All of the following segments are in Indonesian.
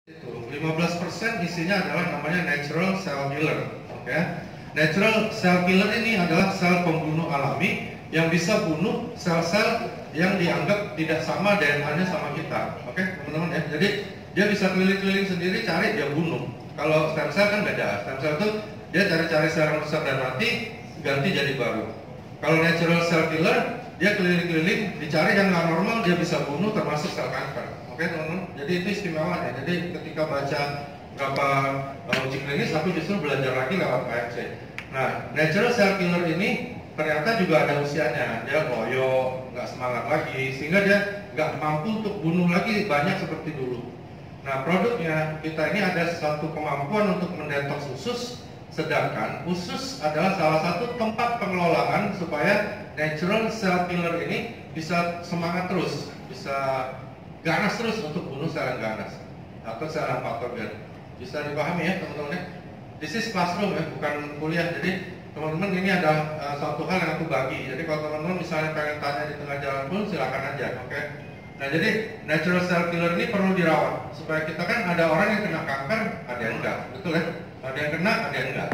Itu 15% isinya adalah namanya natural cell killer. Oke. Natural cell killer ini adalah sel pembunuh alami yang bisa bunuh sel-sel yang dianggap tidak sama DNA-nya sama kita. Oke, teman-teman ya. Jadi dia bisa keliling-keliling sendiri cari, dia bunuh. Kalau stem cell kan beda. Stem cell itu dia cari-cari sel yang rusak dan mati, ganti jadi baru. Kalau natural cell killer, dia keliling-keliling dicari yang nggak normal, dia bisa bunuh termasuk sel kanker. Oke teman-teman, jadi itu istimewa ya. Jadi ketika baca berapa uji klinis, aku justru belajar lagi lewat KFC. Nah, natural cell killer ini ternyata juga ada usianya. Dia loyo, nggak semangat lagi, sehingga dia nggak mampu untuk bunuh lagi banyak seperti dulu. Nah, produknya kita ini ada satu kemampuan untuk mendetoks usus, sedangkan usus adalah salah satu tempat pengelolaan supaya natural cell killer ini bisa semangat terus, bisa ganas terus untuk bunuh sel yang ganas atau sel yang patogen. Bisa dipahami ya teman-teman ya. This is classroom ya, bukan kuliah. Jadi teman-teman ini ada satu hal yang aku bagi. Jadi kalau teman-teman misalnya pengen tanya di tengah jalan pun silakan aja, oke? Nah jadi natural cell killer ini perlu dirawat supaya kita kan ada orang yang kena kanker, ada yang enggak, betul ya? Ada yang kena, ada yang enggak.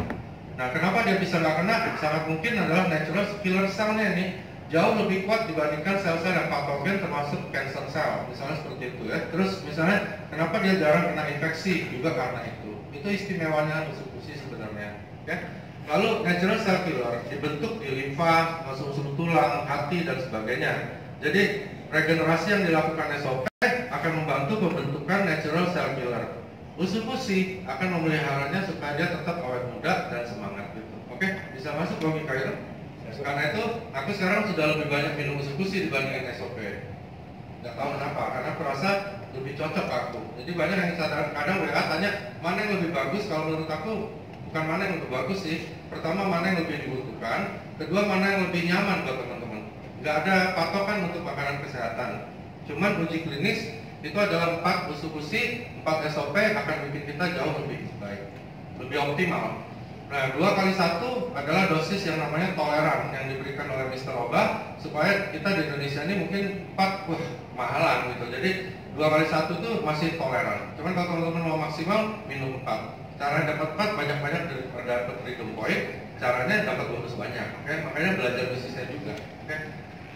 Nah kenapa dia bisa nggak kena? Sangat mungkin adalah natural killer cell-nya ini jauh lebih kuat dibandingkan sel-sel yang patogen termasuk cancer cell, misalnya seperti itu ya. Terus misalnya kenapa dia jarang kena infeksi juga karena itu. Itu istimewanya usus sebenarnya. Okay? Lalu natural cell killer dibentuk di limfa, sumsum tulang, hati dan sebagainya. Jadi regenerasi yang dilakukan SOP akan membantu pembentukan natural cell killer. Usus akan memeliharanya supaya dia tetap awet muda dan semangat gitu. Oke, bisa masuk logika itu? Karena itu aku sekarang sudah lebih banyak minum usus dibandingin SOP. Nggak tahu kenapa, karena aku rasa lebih cocok aku. Jadi banyak yang kadang WA tanya mana yang lebih bagus. Kalau menurut aku bukan mana yang lebih bagus sih. Pertama mana yang lebih dibutuhkan, kedua mana yang lebih nyaman buat teman-teman. Nggak ada patokan untuk makanan kesehatan. Cuman uji klinis itu adalah 4 usus, 4 SOP akan bikin kita jauh lebih baik, lebih optimal. Nah, 2x1 adalah dosis yang namanya toleran yang diberikan oleh Mr. Oba supaya kita di Indonesia ini mungkin 4, mahalan gitu. Jadi 2x1 itu masih toleran. Cuman kalau teman-teman mau maksimal minum 4. Caranya dapat 4 banyak-banyak daripada dapat freedom point. Caranya dapat bonus banyak. Oke, makanya belajar bisnisnya juga. Oke.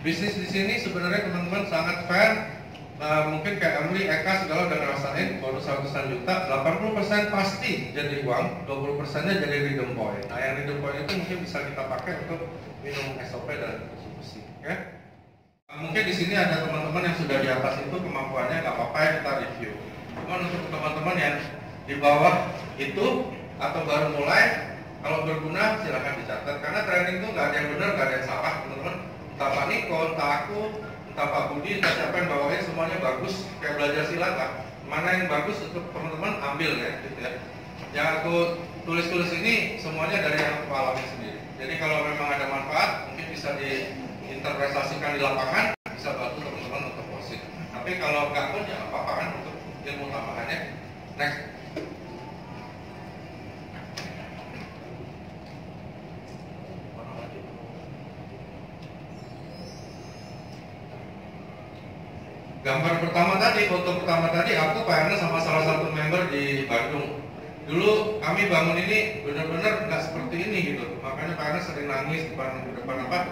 Bisnis di sini sebenarnya teman-teman sangat fair. Mungkin kayak Emily, Eka segala udah ngerasain bonus ratusan juta, 80% pasti jadi uang, 20%-nya jadi redeem point. Nah yang redeem point itu mungkin bisa kita pakai untuk minum SOP dan konsumsi. Ya? Mungkin di sini ada teman-teman yang sudah di atas itu kemampuannya, nggak apa-apa ya kita review. Cuma untuk teman-teman yang di bawah itu atau baru mulai, kalau berguna silahkan dicatat. Karena training itu nggak ada yang benar, nggak ada yang salah teman-teman. Entah Pak Niko, entah aku, entah Pak Budi, entah siapa yang bawain, semuanya bagus. Kayak belajar silat lah. Mana yang bagus untuk teman-teman ambil ya, gitu ya. Yang aku tulis-tulis ini semuanya dari yang aku alami sendiri. Jadi kalau memang ada manfaat, mungkin bisa diinterpretasikan di lapangan, bisa bantu teman-teman untuk positif. Tapi kalau nggak pun ya apa-apa kan untuk ilmu tambahannya. Next. Gambar pertama tadi, foto pertama tadi, aku pengen sama salah satu member di Bandung. Dulu kami bangun ini benar-benar nggak seperti ini gitu. Makanya Pak Ernest sering nangis depan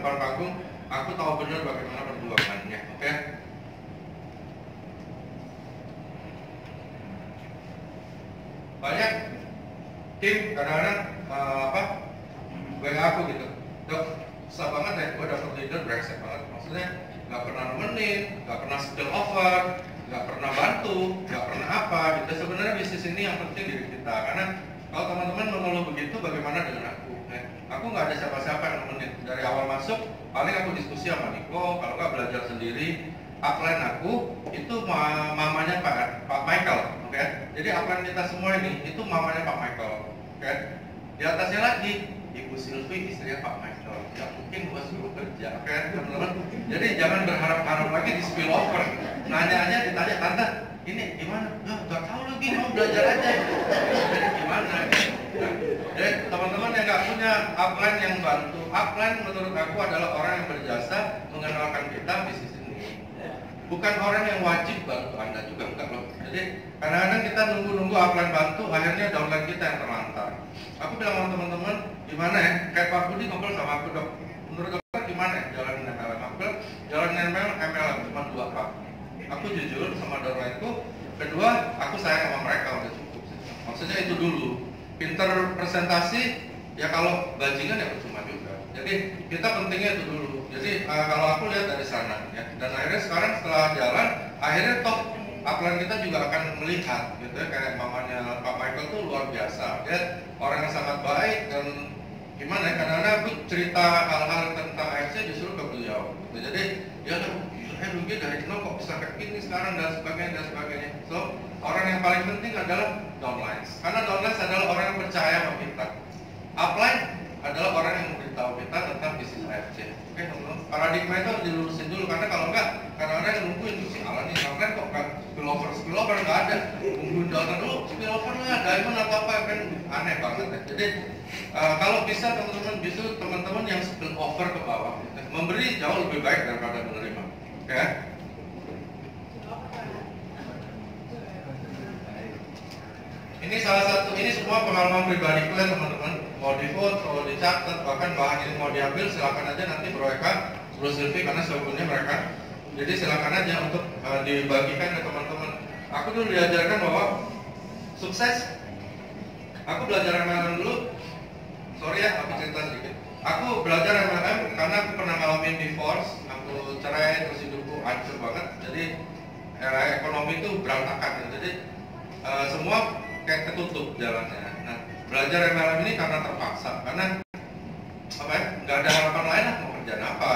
panggung. Aku tahu benar bagaimana perjuangannya. Oke? Banyak tim kadang-kadang WA aku gitu. Dok, susah banget ya, gue dapet leader brengsek banget. Maksudnya nggak pernah nemenin, nggak pernah skill over, nggak pernah bantu, nggak pernah apa gitu. Sebenarnya bisnis ini yang penting diri kita, karena kalau teman-teman mengeluh begitu, bagaimana dengan aku? Aku nggak ada siapa-siapa yang nemenin. Dari awal masuk, paling aku diskusi sama Niko, kalau nggak belajar sendiri. Upline aku itu mamanya Pak Michael, oke? Jadi upline kita semua ini itu mamanya Pak Michael, oke? Di atasnya lagi Ibu Sylvie, istrinya Pak Michael. Ya mungkin gue suruh kerja, oke teman-teman. Jadi jangan berharap-harap lagi di spill over. Nanya aja, ditanya, tante, ini gimana? Gak tahu lagi, mau belajar aja. Jadi gimana? Nah, jadi teman-teman yang gak punya upline yang bantu, upline menurut aku adalah orang yang berjasa mengenalkan kita bisnis ini. bukan orang yang wajib bantu Anda juga, enggak loh. Jadi kadang-kadang kita nunggu-nunggu upline bantu, akhirnya downline kita yang terlantar. Aku bilang sama teman-teman, gimana ya, kayak Pak Budi ngobrol sama aku, dok, menurut dokter gimana ya jalanin MLM? Aku bilang, jalanin MLM cuma 2 Pak. Aku jujur sama downlineku, kedua aku sayang sama mereka, udah cukup. Maksudnya itu dulu, pinter presentasi, ya kalau bajingan ya percuma juga. Jadi kita pentingnya itu dulu. Jadi kalau aku lihat dari sana, ya. Dan akhirnya sekarang setelah jalan, akhirnya top upline kita juga akan melihat, gitu ya, kayak mamanya Pak Michael tuh luar biasa. Dia orang yang sangat baik dan gimana ya, kadang-kadang aku cerita hal-hal tentang AFC justru ke beliau. Gitu. Jadi dia tuh, rugi dari nol kok bisa kayak gini sekarang dan sebagainya. So orang yang paling penting adalah downlines, karena downlines adalah orang yang percaya sama kita. Upline adalah orang yang memberitahu kita tentang bisnis AFC. Oke, teman-teman, paradigma itu harus dilurusin dulu, karena kalau enggak, kadang-kadang yang nungguin tuh si Alan nih, upline kok kan spillover nggak ada, nungguin downline dulu, spillover lah, diamond atau apa, kan aneh banget ya. Jadi kalau bisa teman-teman, justru teman-teman yang spillover ke bawah, memberi jauh lebih baik daripada menerima. Oke? Ini salah satu, ini semua pengalaman pribadiku ya teman-teman. Mau di vote, mau dicatat, bahkan bahan ini mau diambil, silakan aja nanti Bro Eka, Bro Silvi, karena sebelumnya mereka. Jadi silakan aja untuk dibagikan ke teman-teman. Aku dulu diajarkan bahwa sukses. Aku belajar MLM dulu. Sorry ya, aku cerita sedikit. Aku belajar MLM karena aku pernah ngalamin divorce, aku cerai, terus hidupku hancur banget. Jadi era ekonomi itu berantakan. Jadi semua kayak ketutup jalannya. Nah, belajar MLM ini karena terpaksa, karena apa ya, nggak ada harapan lain lah, mau kerjaan apa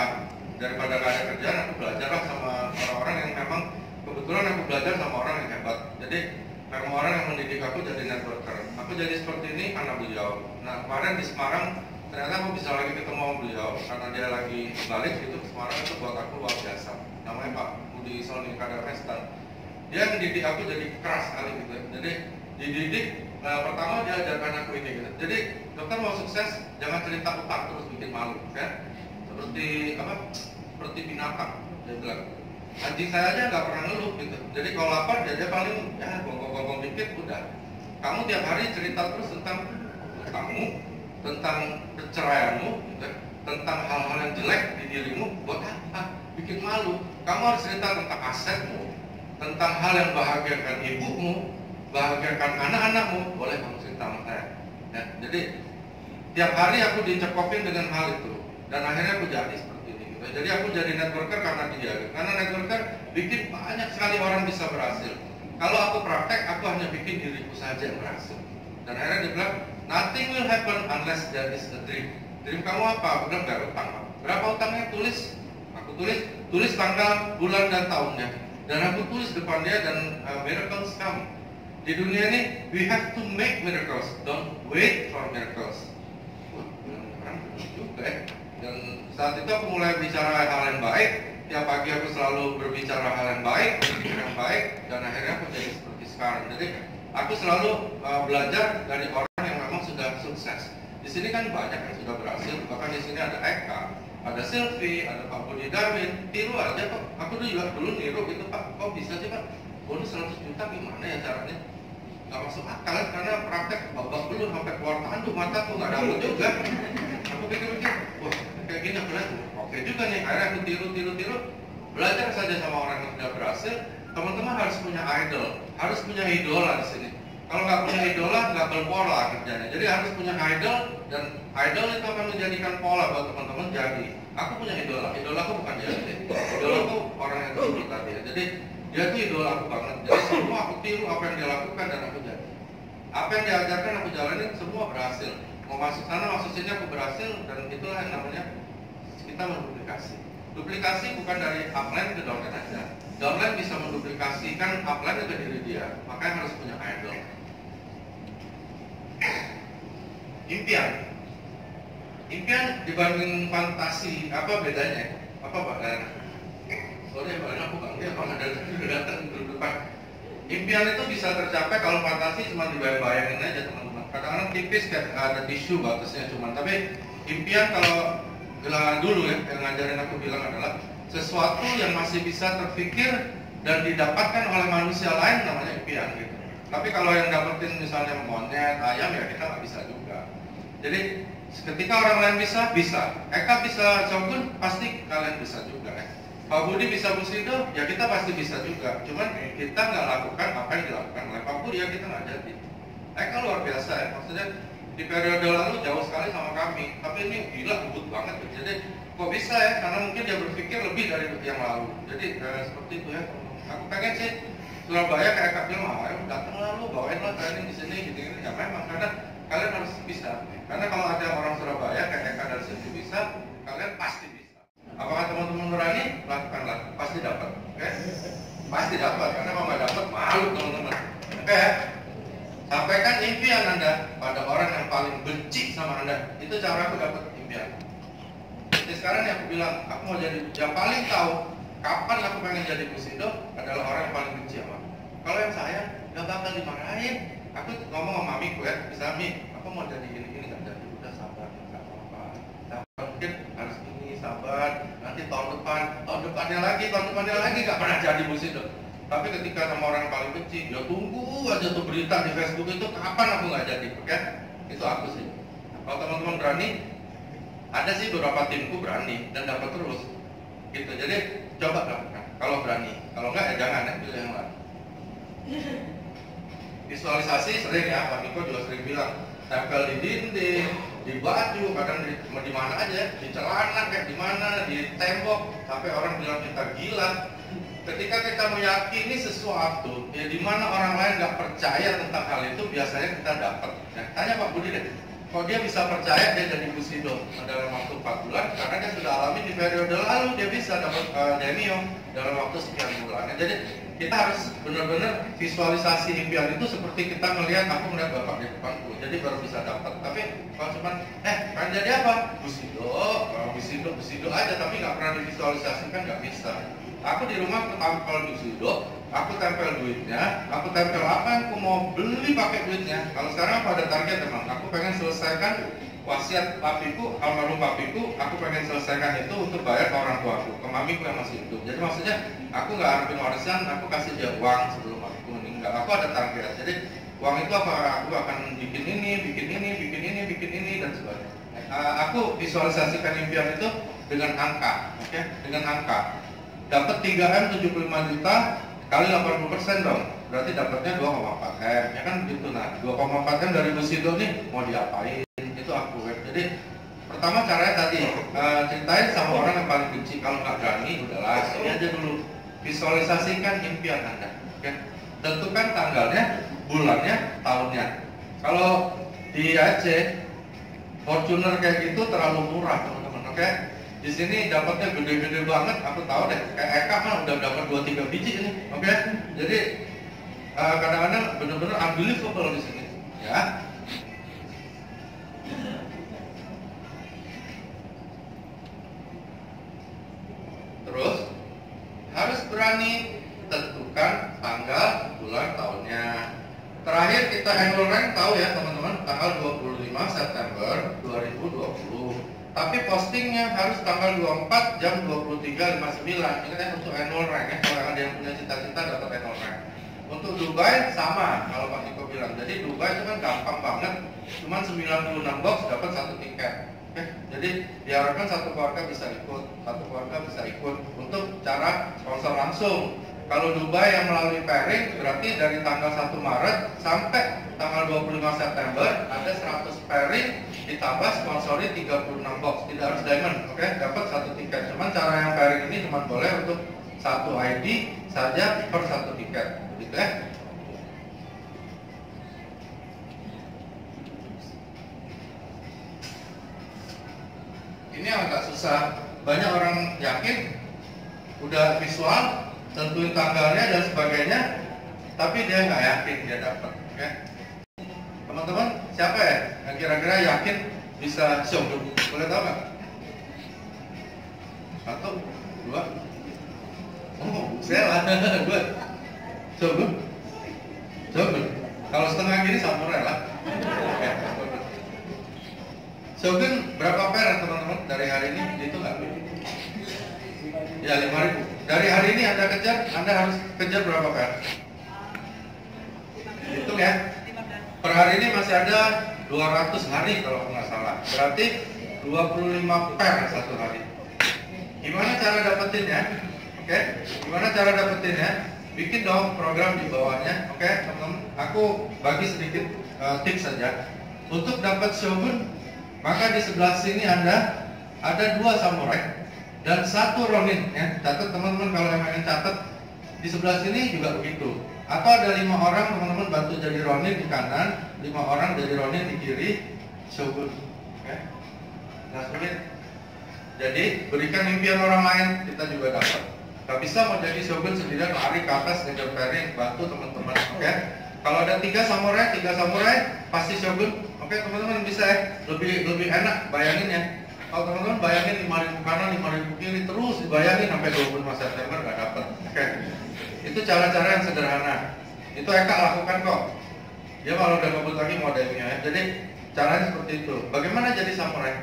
daripada nggak ada kerjaan. Aku belajarlah sama orang-orang yang memang kebetulan aku belajar sama orang yang hebat. Jadi memang orang yang mendidik aku jadi networker. Aku jadi seperti ini karena beliau. Nah, kemarin di Semarang ternyata aku bisa lagi ketemu sama beliau karena dia lagi balik gitu ke Semarang. Itu buat aku luar biasa. Namanya Pak Budi Sony Kadarmestan. Dia mendidik aku jadi keras sekali gitu. Jadi dididik, pertama dia ajarkan aku ini gitu. Jadi dokter mau sukses jangan cerita utang terus bikin malu, kan? Seperti apa? Seperti binatang. Dia bilang, anjing saya aja nggak pernah ngeluh gitu. Jadi kalau lapar dia paling ya gonggong-gonggong dikit udah. Kamu tiap hari cerita terus tentang utangmu, tentang perceraianmu, gitu, tentang hal-hal yang jelek di dirimu, buat apa? Bikin malu. Kamu harus cerita tentang asetmu, tentang hal yang bahagiakan ibumu, bahagiakan anak-anakmu, boleh kamu cerita sama saya. Ya, jadi tiap hari aku dicekokin dengan hal itu, dan akhirnya aku jadi seperti ini. Gitu. Jadi aku jadi networker karena dia, gitu. Karena networker bikin banyak sekali orang bisa berhasil. Kalau aku praktek, aku hanya bikin diriku saja yang berhasil. Dan akhirnya dia bilang, nothing will happen unless there is a dream. Dream kamu apa? Aku bilang gak utang. Berapa utangnya? Tulis. Aku tulis tanggal, bulan dan tahunnya. Dan aku tulis depan dia dan miracles come. Di dunia ini, we have to make miracles, don't wait for miracles. Wah, orang benar juga ya. Dan saat itu aku mulai bicara hal yang baik. Tiap pagi aku selalu berbicara hal yang baik, dan akhirnya aku jadi seperti sekarang. Jadi aku selalu belajar dari orang yang memang sudah sukses. Di sini kan banyak yang sudah berhasil. Bahkan di sini ada Eka, ada Silvi, ada Pak Budi Darwin. Tiru aja kok. Aku dulu niru gitu Pak. Kok bisa sih Pak? Bonus 100 juta gimana ya caranya? Gak masuk akal karena praktek babak belur sampai keluar tanduk mataku nggak dapet juga. Aku pikir-pikir, wah kayak gini aku lihat, oke juga nih. Akhirnya aku tiru. Belajar saja sama orang yang sudah berhasil. Teman-teman harus punya idol, harus punya idola di sini. Kalau nggak punya idola, nggak berpola kerjanya. Jadi harus punya idol, dan idol itu akan menjadikan pola buat teman-teman jadi. Aku punya idola, idolaku bukan dia. Idolaku orang yang dulu tadi. Jadi dia tuh idola aku banget. Jadi semua aku tiru apa yang dia lakukan dan aku jadi. Apa yang diajarkan aku jalanin semua berhasil. Mau masuk sana, masuk sini aku berhasil, dan itulah yang namanya kita menduplikasi. Duplikasi bukan dari upline ke downline aja. Downline bisa menduplikasikan upline ke diri dia, makanya harus punya idol. Impian dibanding fantasi, apa bedanya? Apa bedanya? Soalnya banyak aku bangga kalau ada datang di depan. Impian itu bisa tercapai kalau fantasi cuma dibayang-bayangin aja teman-teman. Kadang-kadang tipis kayak ada tisu batasnya cuman. Tapi impian kalau bilangan dulu ya, yang ngajarin aku bilang adalah sesuatu yang masih bisa terpikir dan didapatkan oleh manusia lain namanya impian gitu. Tapi kalau yang dapetin misalnya monyet, ayam ya kita nggak bisa juga. Jadi ketika orang lain bisa. Eka bisa Shogun, pasti kalian bisa juga. Pak Budi bisa Busido, ya kita pasti bisa juga. Cuman kita nggak lakukan apa yang dilakukan oleh Pak Budi, ya kita nggak jadi. Eka luar biasa ya, maksudnya di periode lalu jauh sekali sama kami. Tapi ini gila, ngebut banget. Jadi kok bisa ya? Karena mungkin dia berpikir lebih dari yang lalu. Jadi seperti itu ya. Aku pengen sih Surabaya kayak Kak bilang, ayo datang lalu, bawain lah training di sini gitu. Ya memang karena kalian harus bisa. Karena kalau ada orang Surabaya kayak Eka dari sini bisa, kalian pasti bisa. Apakah teman-teman berani? Lakukanlah, pasti dapat. Oke? Pasti dapat. Karena kalau nggak dapat malu teman-teman. Oke? Sampaikan impian Anda pada orang yang paling benci sama Anda. Itu cara aku dapat impian. Jadi sekarang yang aku bilang, aku mau jadi yang paling tahu kapan aku pengen jadi Busido adalah orang yang paling benci sama aku. Kalau yang saya nggak bakal dimarahin. Aku ngomong sama mamiku ya, bisa Mi, aku mau jadi ini nggak jadi, udah sabar, nggak apa-apa. Sabar, mungkin harus ini sabar. Nanti tahun depannya lagi nggak pernah jadi Busido. Tapi ketika sama orang yang paling benci, dia tunggu aja tuh berita di Facebook itu kapan aku nggak jadi, oke? Itu aku sih. Kalau teman-teman berani, ada sih beberapa timku berani dan dapat terus. Gitu, jadi coba lakukan. Kalau berani, kalau nggak ya jangan ya, pilih yang lain. Visualisasi sering ya, Pak Niko juga sering bilang tempel di dinding, di baju, kadang di mana aja, di celana kayak di mana, di tembok, sampai orang bilang kita gila. Ketika kita meyakini sesuatu, ya di mana orang lain nggak percaya tentang hal itu, biasanya kita dapat. Ya, tanya Pak Budi deh, kok dia bisa percaya dia jadi Busido dalam waktu 4 bulan? Karena dia sudah alami di periode lalu dia bisa dapat Demio dalam waktu sekian bulan. Ya, jadi kita harus benar-benar visualisasi impian itu seperti kita melihat aku melihat bapak di depanku, jadi baru bisa dapat. Tapi kalau cuma pengen jadi apa? Busido aja, tapi nggak pernah divisualisasikan, nggak bisa. Aku di rumah tempel Busido, aku tempel duitnya, aku tempel apa yang aku mau beli pakai duitnya. Kalau sekarang aku ada target memang, aku pengen selesaikan wasiat papiku, almarhum papiku, aku pengen selesaikan itu untuk bayar ke orang tuaku, ke mamiku yang masih hidup. Jadi maksudnya aku nggak harapin warisan, aku kasih dia uang sebelum aku meninggal. Aku ada target. Jadi uang itu apa? Aku akan bikin ini dan sebagainya. Aku visualisasikan impian itu dengan angka, oke? Dengan angka. Dapat 3M 75 juta kali 80% dong. Berarti dapatnya 2,4 M. Ya kan begitu. Nah, 2,4 M dari Busido nih mau diapain? Itu aku. Jadi pertama caranya tadi ceritain sama orang yang paling benci. Kalau nggak berani udahlah ini aja dulu, visualisasikan impian Anda, oke? Tentukan tanggalnya, bulannya, tahunnya. Kalau di Aceh Fortuner kayak gitu terlalu murah teman-teman, oke? Di sini dapatnya gede-gede banget, aku tahu deh. Kayak Eka mah udah dapat 2-3 biji ini, oke? Jadi kadang-kadang benar-benar unbelievable di sini, ya. Terus harus berani tentukan tanggal, bulan, tahunnya. Terakhir kita annual rank tahu ya teman-teman, tanggal 25 September 2020. Tapi postingnya harus tanggal 24 jam 23.59. Ini kan untuk annual rank ya, kalau ada yang punya cita-cita dapat annual rank. Untuk Dubai sama, kalau Pak Niko bilang. Jadi Dubai itu kan gampang banget, cuma 96 box dapat 1 tiket. Oke, jadi diharapkan satu keluarga bisa ikut, untuk cara sponsor langsung. Kalau Dubai yang melalui pairing berarti dari tanggal 1 Maret sampai tanggal 25 September ada 100 pairing ditambah sponsori 36 box. Tidak harus diamond, oke? Dapat 1 tiket. Cuman cara yang pairing ini cuma boleh untuk 1 ID saja per 1 tiket, begitu ya? Ini agak susah. Banyak orang yakin udah visual, tentuin tanggalnya dan sebagainya, tapi dia nggak yakin dia dapat. Oke? Teman-teman, siapa ya yang kira-kira yakin bisa Shogun? Boleh tahu nggak? 1, 2. Oh, saya lah. 2. Shogun. Kalau setengah gini samurai lah. Oke. Shogun berapa pair teman-teman dari hari ini? Itu nggak? Ya 5.000. Dari hari ini Anda kejar, Anda harus kejar berapa PR? Hitung ya. Per hari ini masih ada 200 hari kalau nggak salah. Berarti 25 PR satu hari. Gimana cara dapetinnya? Oke, gimana cara dapetinnya? Bikin dong program di bawahnya. Oke, teman-teman. Aku bagi sedikit tips saja. Untuk dapat Shogun, maka di sebelah sini Anda ada 2 samurai dan 1 Ronin. Ya, catat teman-teman kalau yang ingin catat. Di sebelah sini juga begitu. Atau ada 5 orang teman-teman bantu jadi Ronin di kanan, 5 orang jadi Ronin di kiri, Shogun. Oke, nggak sulit. Jadi berikan impian orang lain, kita juga dapat. Gak bisa mau jadi Shogun sendirian lari ke atas ngejar pairing, bantu teman-teman. Oke, kalau ada 3 samurai pasti Shogun. Oke, teman-teman bisa ya, lebih enak bayangin ya. Kalau teman-teman bayangin 5.000 kanan, 5.000 kiri terus dibayangin sampai 25 September nggak dapat. Oke, itu cara-cara yang sederhana. Itu Eka lakukan kok. Dia kalau udah ngebut lagi modelnya ya. Jadi caranya seperti itu. Bagaimana jadi samurai?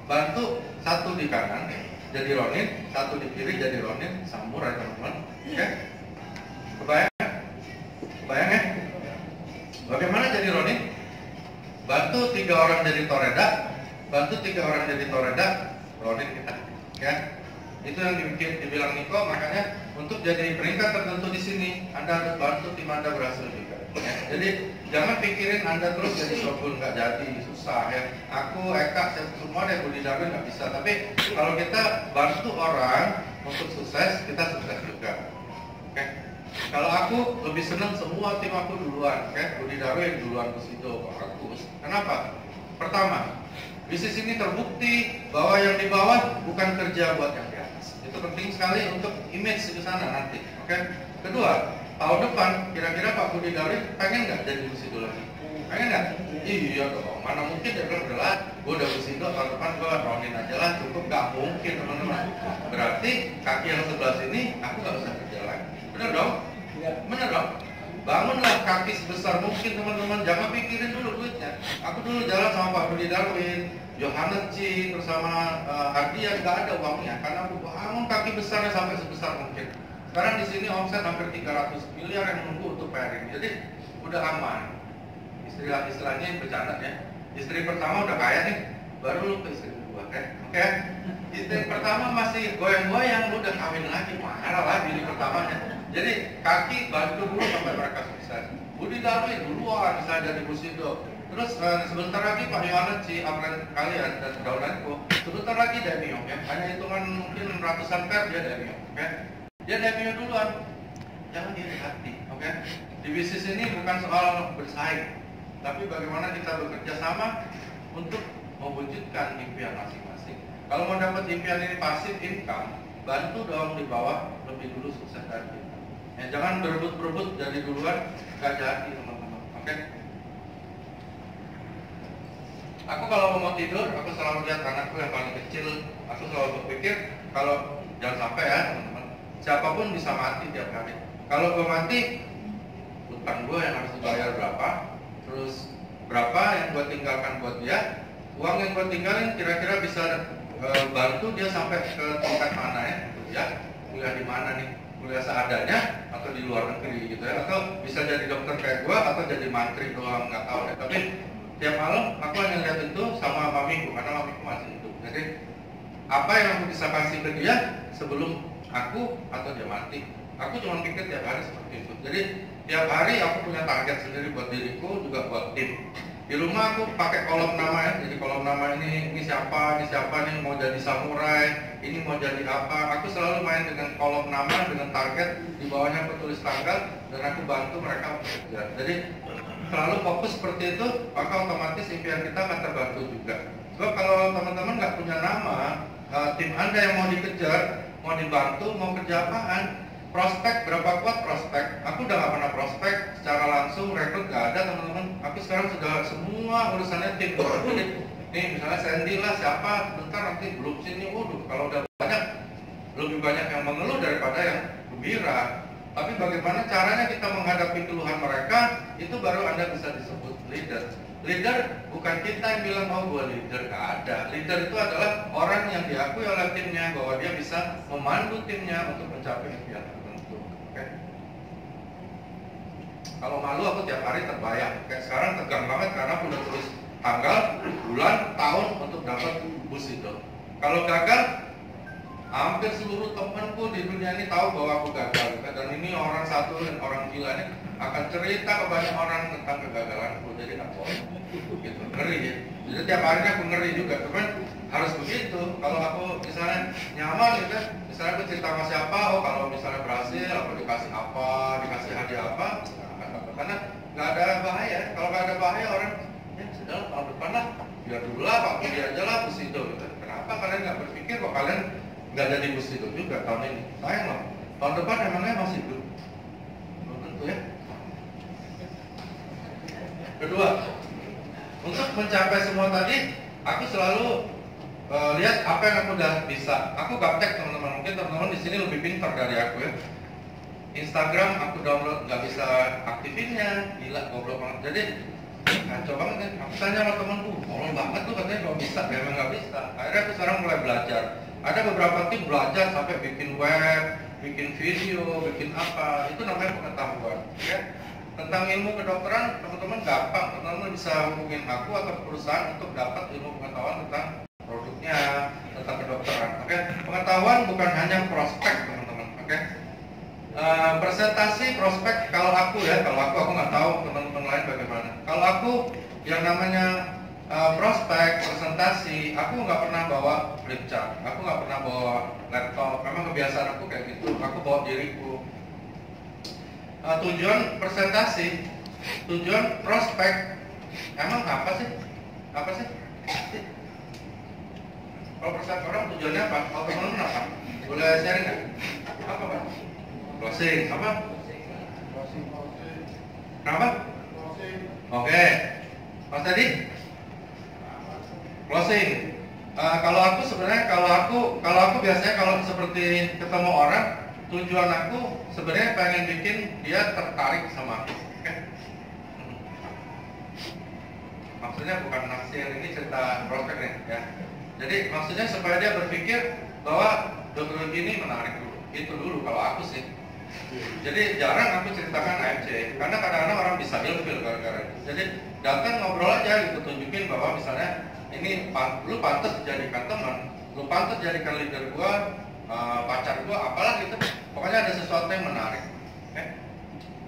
Bantu 1 di kanan jadi Ronin, 1 di kiri jadi Ronin, samurai teman-teman. Oke, kebayang? Kebayang ya? Bagaimana jadi Ronin? Bantu 3 orang jadi Toreda, bantu 3 orang jadi Toreda, Ronin kita. Ya, itu yang dibilang Niko. Makanya untuk jadi peringkat tertentu di sini, Anda harus bantu tim Anda berhasil juga. Ya, jadi jangan pikirin Anda terus jadi Shogun, nggak jadi, susah ya. Aku, Eka, semua deh Budi Darwin nggak bisa. Tapi kalau kita bantu orang untuk sukses, kita sukses juga. Oke. Kalau aku lebih senang semua tim aku duluan, Budi Darwin duluan Busido, bagus. Kenapa? Pertama, bisnis ini terbukti bahwa yang di bawah bukan kerja buat yang di atas. Itu penting sekali untuk image di sana nanti. Oke. Kedua, tahun depan kira-kira Pak Budi Darwin pengen nggak jadi Busido lagi? Pengen nggak? Iya dong. Mana mungkin dia bilang udahlah, gue udah Busido, tahun depan gue Ronin aja lah, cukup. Nggak mungkin teman-teman. Berarti kaki yang sebelah sini aku nggak usah kerja lagi. Bener dong? Bener dong? Bangunlah kaki sebesar mungkin teman-teman. Jangan pikirin dulu duitnya. Aku dulu jalan sama Pak Budi Darwin, Yohanes Chin, bersama Ardian, nggak ada uangnya karena aku bangun kaki besarnya sampai sebesar mungkin. Sekarang di sini omset hampir 300 miliar yang menunggu untuk pairing. Jadi udah aman. Istilahnya bercanda ya. Istri pertama udah kaya nih, baru lu ke istri kedua kan? Oke. Istri pertama masih goyang-goyang, lu udah kawin lagi, marah lah bini pertamanya. Jadi kaki bantu dulu sampai mereka sukses. Budi Darwin duluan bisa jadi Busido. Terus sebentar lagi Pak Yohanes Chin, upgrade kalian dan daulanku. Sebentar lagi Demio ya. Hanya hitungan mungkin ratusan per dia Demio. Oke. Dia Demio duluan. Jangan iri hati, oke? Di bisnis ini bukan soal bersaing, tapi bagaimana kita bekerja sama untuk mewujudkan impian masing-masing. Kalau mau dapat impian ini pasif income, bantu dong di bawah lebih dulu sukses dari kita. Ya, jangan berebut-berebut jadi duluan, gak jadi teman-teman. Oke? Aku kalau mau tidur, aku selalu lihat anakku yang paling kecil. Aku selalu berpikir kalau jangan sampai ya teman-teman, siapapun bisa mati tiap hari. Kalau gue mati, utang gue yang harus dibayar berapa, terus berapa yang gue tinggalkan buat dia, uang yang gue tinggalin kira-kira bisa bantu dia sampai ke tingkat mana ya, kuliah di mana nih, kuliah seadanya atau di luar negeri gitu ya, atau bisa jadi dokter kayak gue atau jadi mantri doang, nggak tahu deh. Tapi tiap malam aku hanya lihat itu sama mamiku karena mamiku masih hidup. Jadi apa yang aku bisa kasih ke dia sebelum aku atau dia mati, aku cuma pikir tiap hari seperti itu. Jadi tiap hari aku punya target sendiri buat diriku, juga buat tim. Di rumah aku pakai kolom nama ya, jadi kolom nama ini siapa nih mau jadi samurai, ini mau jadi apa. Aku selalu main dengan kolom nama, dengan target, di bawahnya aku tulis tanggal, dan aku bantu mereka bekerja. Jadi selalu fokus seperti itu, maka otomatis impian kita akan terbantu juga. Sebab kalau teman-teman nggak punya nama, tim Anda yang mau dikejar, mau dibantu, mau kerja apaan, prospek berapa kuat prospek? Aku udah gak pernah prospek secara langsung, rekrut gak ada teman-teman. Aku sekarang sudah semua urusannya tim. Jadi nih misalnya Sandy lah, siapa, bentar nanti belum sini. Waduh, kalau udah banyak, lebih banyak yang mengeluh daripada yang gembira. Tapi bagaimana caranya kita menghadapi keluhan mereka itu baru Anda bisa disebut leader. Leader bukan kita yang bilang, oh gue leader, nggak ada. Leader itu adalah orang yang diakui oleh timnya bahwa dia bisa memandu timnya untuk mencapai impian tertentu. Oke? Kalau malu aku tiap hari terbayang. Kayak sekarang tegang banget karena aku udah tulis tanggal, bulan, tahun untuk dapat bus itu. Kalau gagal, hampir seluruh temanku di dunia ini tahu bahwa aku gagal. Dan ini orang satu dan orang gila ini akan cerita ke banyak orang tentang kegagalanku. Jadi aku gitu, ngeri ya. Jadi tiap hari aku ngeri juga. Cuman harus begitu. Kalau aku misalnya nyaman gitu, misalnya aku cerita sama siapa, oh kalau misalnya berhasil, aku dikasih apa, dikasih hadiah apa, karena nggak ada bahaya. Kalau nggak ada bahaya orang, ya sudah tahun depan lah, biar dulu lah Pak Budi aja lah bus itu. Gitu. Kenapa kalian nggak berpikir kok kalian nggak jadi bus itu juga tahun ini? Sayang loh. Tahun depan emangnya masih belum tentu ya. Kedua, untuk mencapai semua tadi, aku selalu lihat apa yang aku udah bisa. Aku gaptek teman-teman, mungkin teman-teman di sini lebih pintar dari aku ya. Instagram aku download nggak bisa aktifinnya, gila goblok banget. Jadi kacau banget ya. Aku tanya sama temanku, tolong banget tuh katanya nggak bisa, memang nggak bisa. Akhirnya aku sekarang mulai belajar. Ada beberapa tim belajar sampai bikin web, bikin video, bikin apa. Itu namanya pengetahuan. Ya. Tentang ilmu kedokteran, teman-teman gampang. Teman-teman bisa hubungin aku atau perusahaan untuk dapat ilmu pengetahuan tentang produknya, tentang kedokteran. Oke, pengetahuan bukan hanya prospek, teman-teman. Oke. Presentasi prospek kalau aku nggak tahu teman-teman lain bagaimana. Kalau aku yang namanya prospek presentasi, aku nggak pernah bawa flip chart, aku nggak pernah bawa laptop. Memang kebiasaan aku kayak gitu. Aku bawa diriku. Tujuan presentasi, tujuan prospek, emang apa sih? Apa sih? Kalau prospek orang tujuannya apa? Kalau teman-teman apa? Boleh sharing nggak? Apa Pak? Closing, apa? Kenapa? Oke, Mas tadi? Closing. Kalau aku sebenarnya, kalau aku biasanya kalau seperti ketemu orang, tujuan aku sebenarnya pengen bikin dia tertarik sama aku. Oke? Maksudnya bukan naksir, ini cerita prospek nih, ya. Jadi maksudnya supaya dia berpikir bahwa dokter ini menarik dulu. Itu dulu kalau aku sih. Jadi jarang aku ceritakan AFC, karena kadang-kadang orang bisa ilfil gara-gara itu. Jadi datang ngobrol aja gitu, tunjukin bahwa misalnya ini lu pantas jadikan teman, lu pantas jadikan leader gua, pacar gua, apalah gitu. Pokoknya ada sesuatu yang menarik.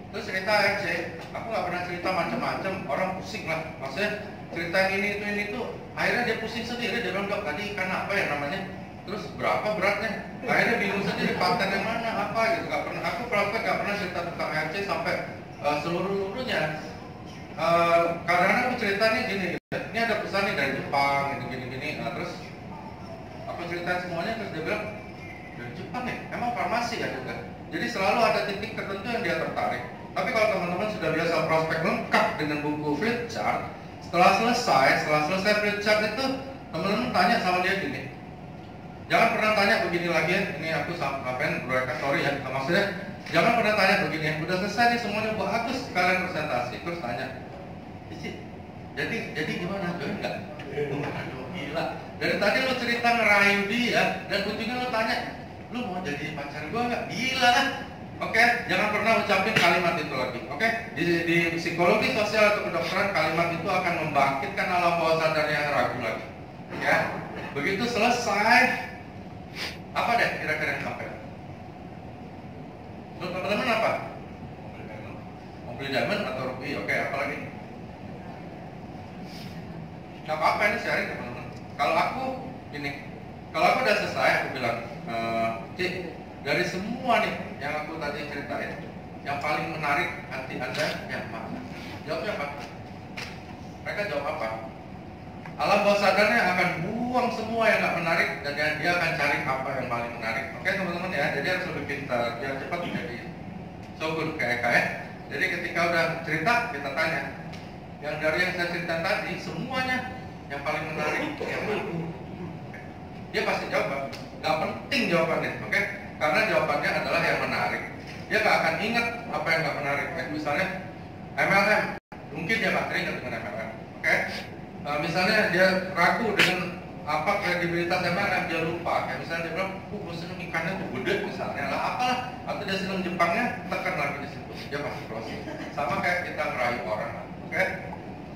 Terus cerita AFC, aku nggak pernah cerita macam-macam, orang pusing lah. Maksudnya cerita ini tuh, akhirnya dia pusing sendiri. Dia bilang, dok tadi ikan apa ya namanya? Terus berapa beratnya? Akhirnya bingung sendiri paten yang mana apa gitu. Gak pernah, aku praktek gak pernah cerita tentang AFC sampai seluruhnya. Karena aku cerita nih gini, ini ada pesan nih dari Jepang, gini. Nah, terus aku cerita semuanya, terus dia bilang dari Jepang ya, emang farmasi ya juga. Jadi selalu ada titik tertentu yang dia tertarik. Tapi kalau teman-teman sudah biasa prospek lengkap dengan buku flip chart, setelah selesai flip chart itu teman-teman tanya sama dia gini. Jangan pernah tanya begini lagi ya, ini aku sampein sorry ya, maksudnya jangan pernah tanya begini ya, udah selesai nih semuanya bagus kalian presentasi, terus tanya jadi gimana, join nggak? Aduh gila, dari tadi lo cerita ngerayu dia, dan ujungnya lo tanya, lo mau jadi pacar gua nggak? Gila lah. Oke, jangan pernah ucapin kalimat itu lagi. Oke, di psikologi sosial atau kedokteran, kalimat itu akan membangkitkan alam bawah sadar yang ragu lagi. Ya, begitu selesai, apa deh kira-kira yang sampai? Menurut teman-teman apa? Mobil diamond atau rugi? Oke, apa lagi? Gak apa-apa ini sharing teman-teman. Kalau aku udah selesai, aku bilang, Cik, dari semua nih yang aku tadi ceritain, yang paling menarik hati Anda yang mana? Jawabnya apa? Mereka jawab apa? Alam bawah sadarnya akan buang semua yang nggak menarik dan dia akan cari apa yang paling menarik. Oke teman-teman ya, jadi harus lebih pintar biar cepat menjadi sogun kayak ya. Jadi ketika udah cerita kita tanya, yang dari yang saya cerita tadi semuanya yang paling menarik yang mana? Dia pasti jawab, nggak penting jawabannya, oke? Karena jawabannya adalah yang menarik. Dia nggak akan ingat apa yang nggak menarik. Misalnya MLM, mungkin dia nggak teringat dengan MLM. Oke? Misalnya dia ragu dengan apa kredibilitas MLM, dia lupa. Kayak misalnya dia bilang, gue seneng ikannya tuh gede misalnya, lah apalah. Atau dia seneng Jepangnya, tekan lagi di situ. Dia pasti closing. Sama kayak kita ngerayu orang. Oke?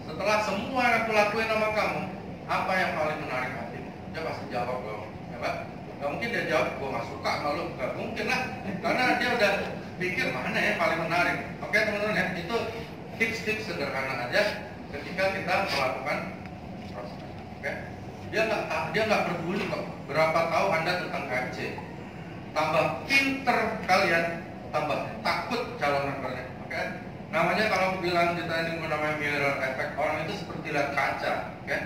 Setelah semua yang aku lakuin sama kamu, apa yang paling menarik hatimu? Dia pasti jawab dong, ya Pak? Gak mungkin dia jawab, gue gak suka malu, gak mungkin lah. Karena dia udah pikir mana ya paling menarik. Oke teman-teman ya, itu tips-tips sederhana aja ketika kita melakukan prospek. Oke? Dia nggak peduli kok berapa tahu Anda tentang KFC. Tambah pinter kalian, tambah takut calon membernya. Oke? Namanya kalau bilang di training namanya mirror effect, orang itu seperti lihat kaca. Oke?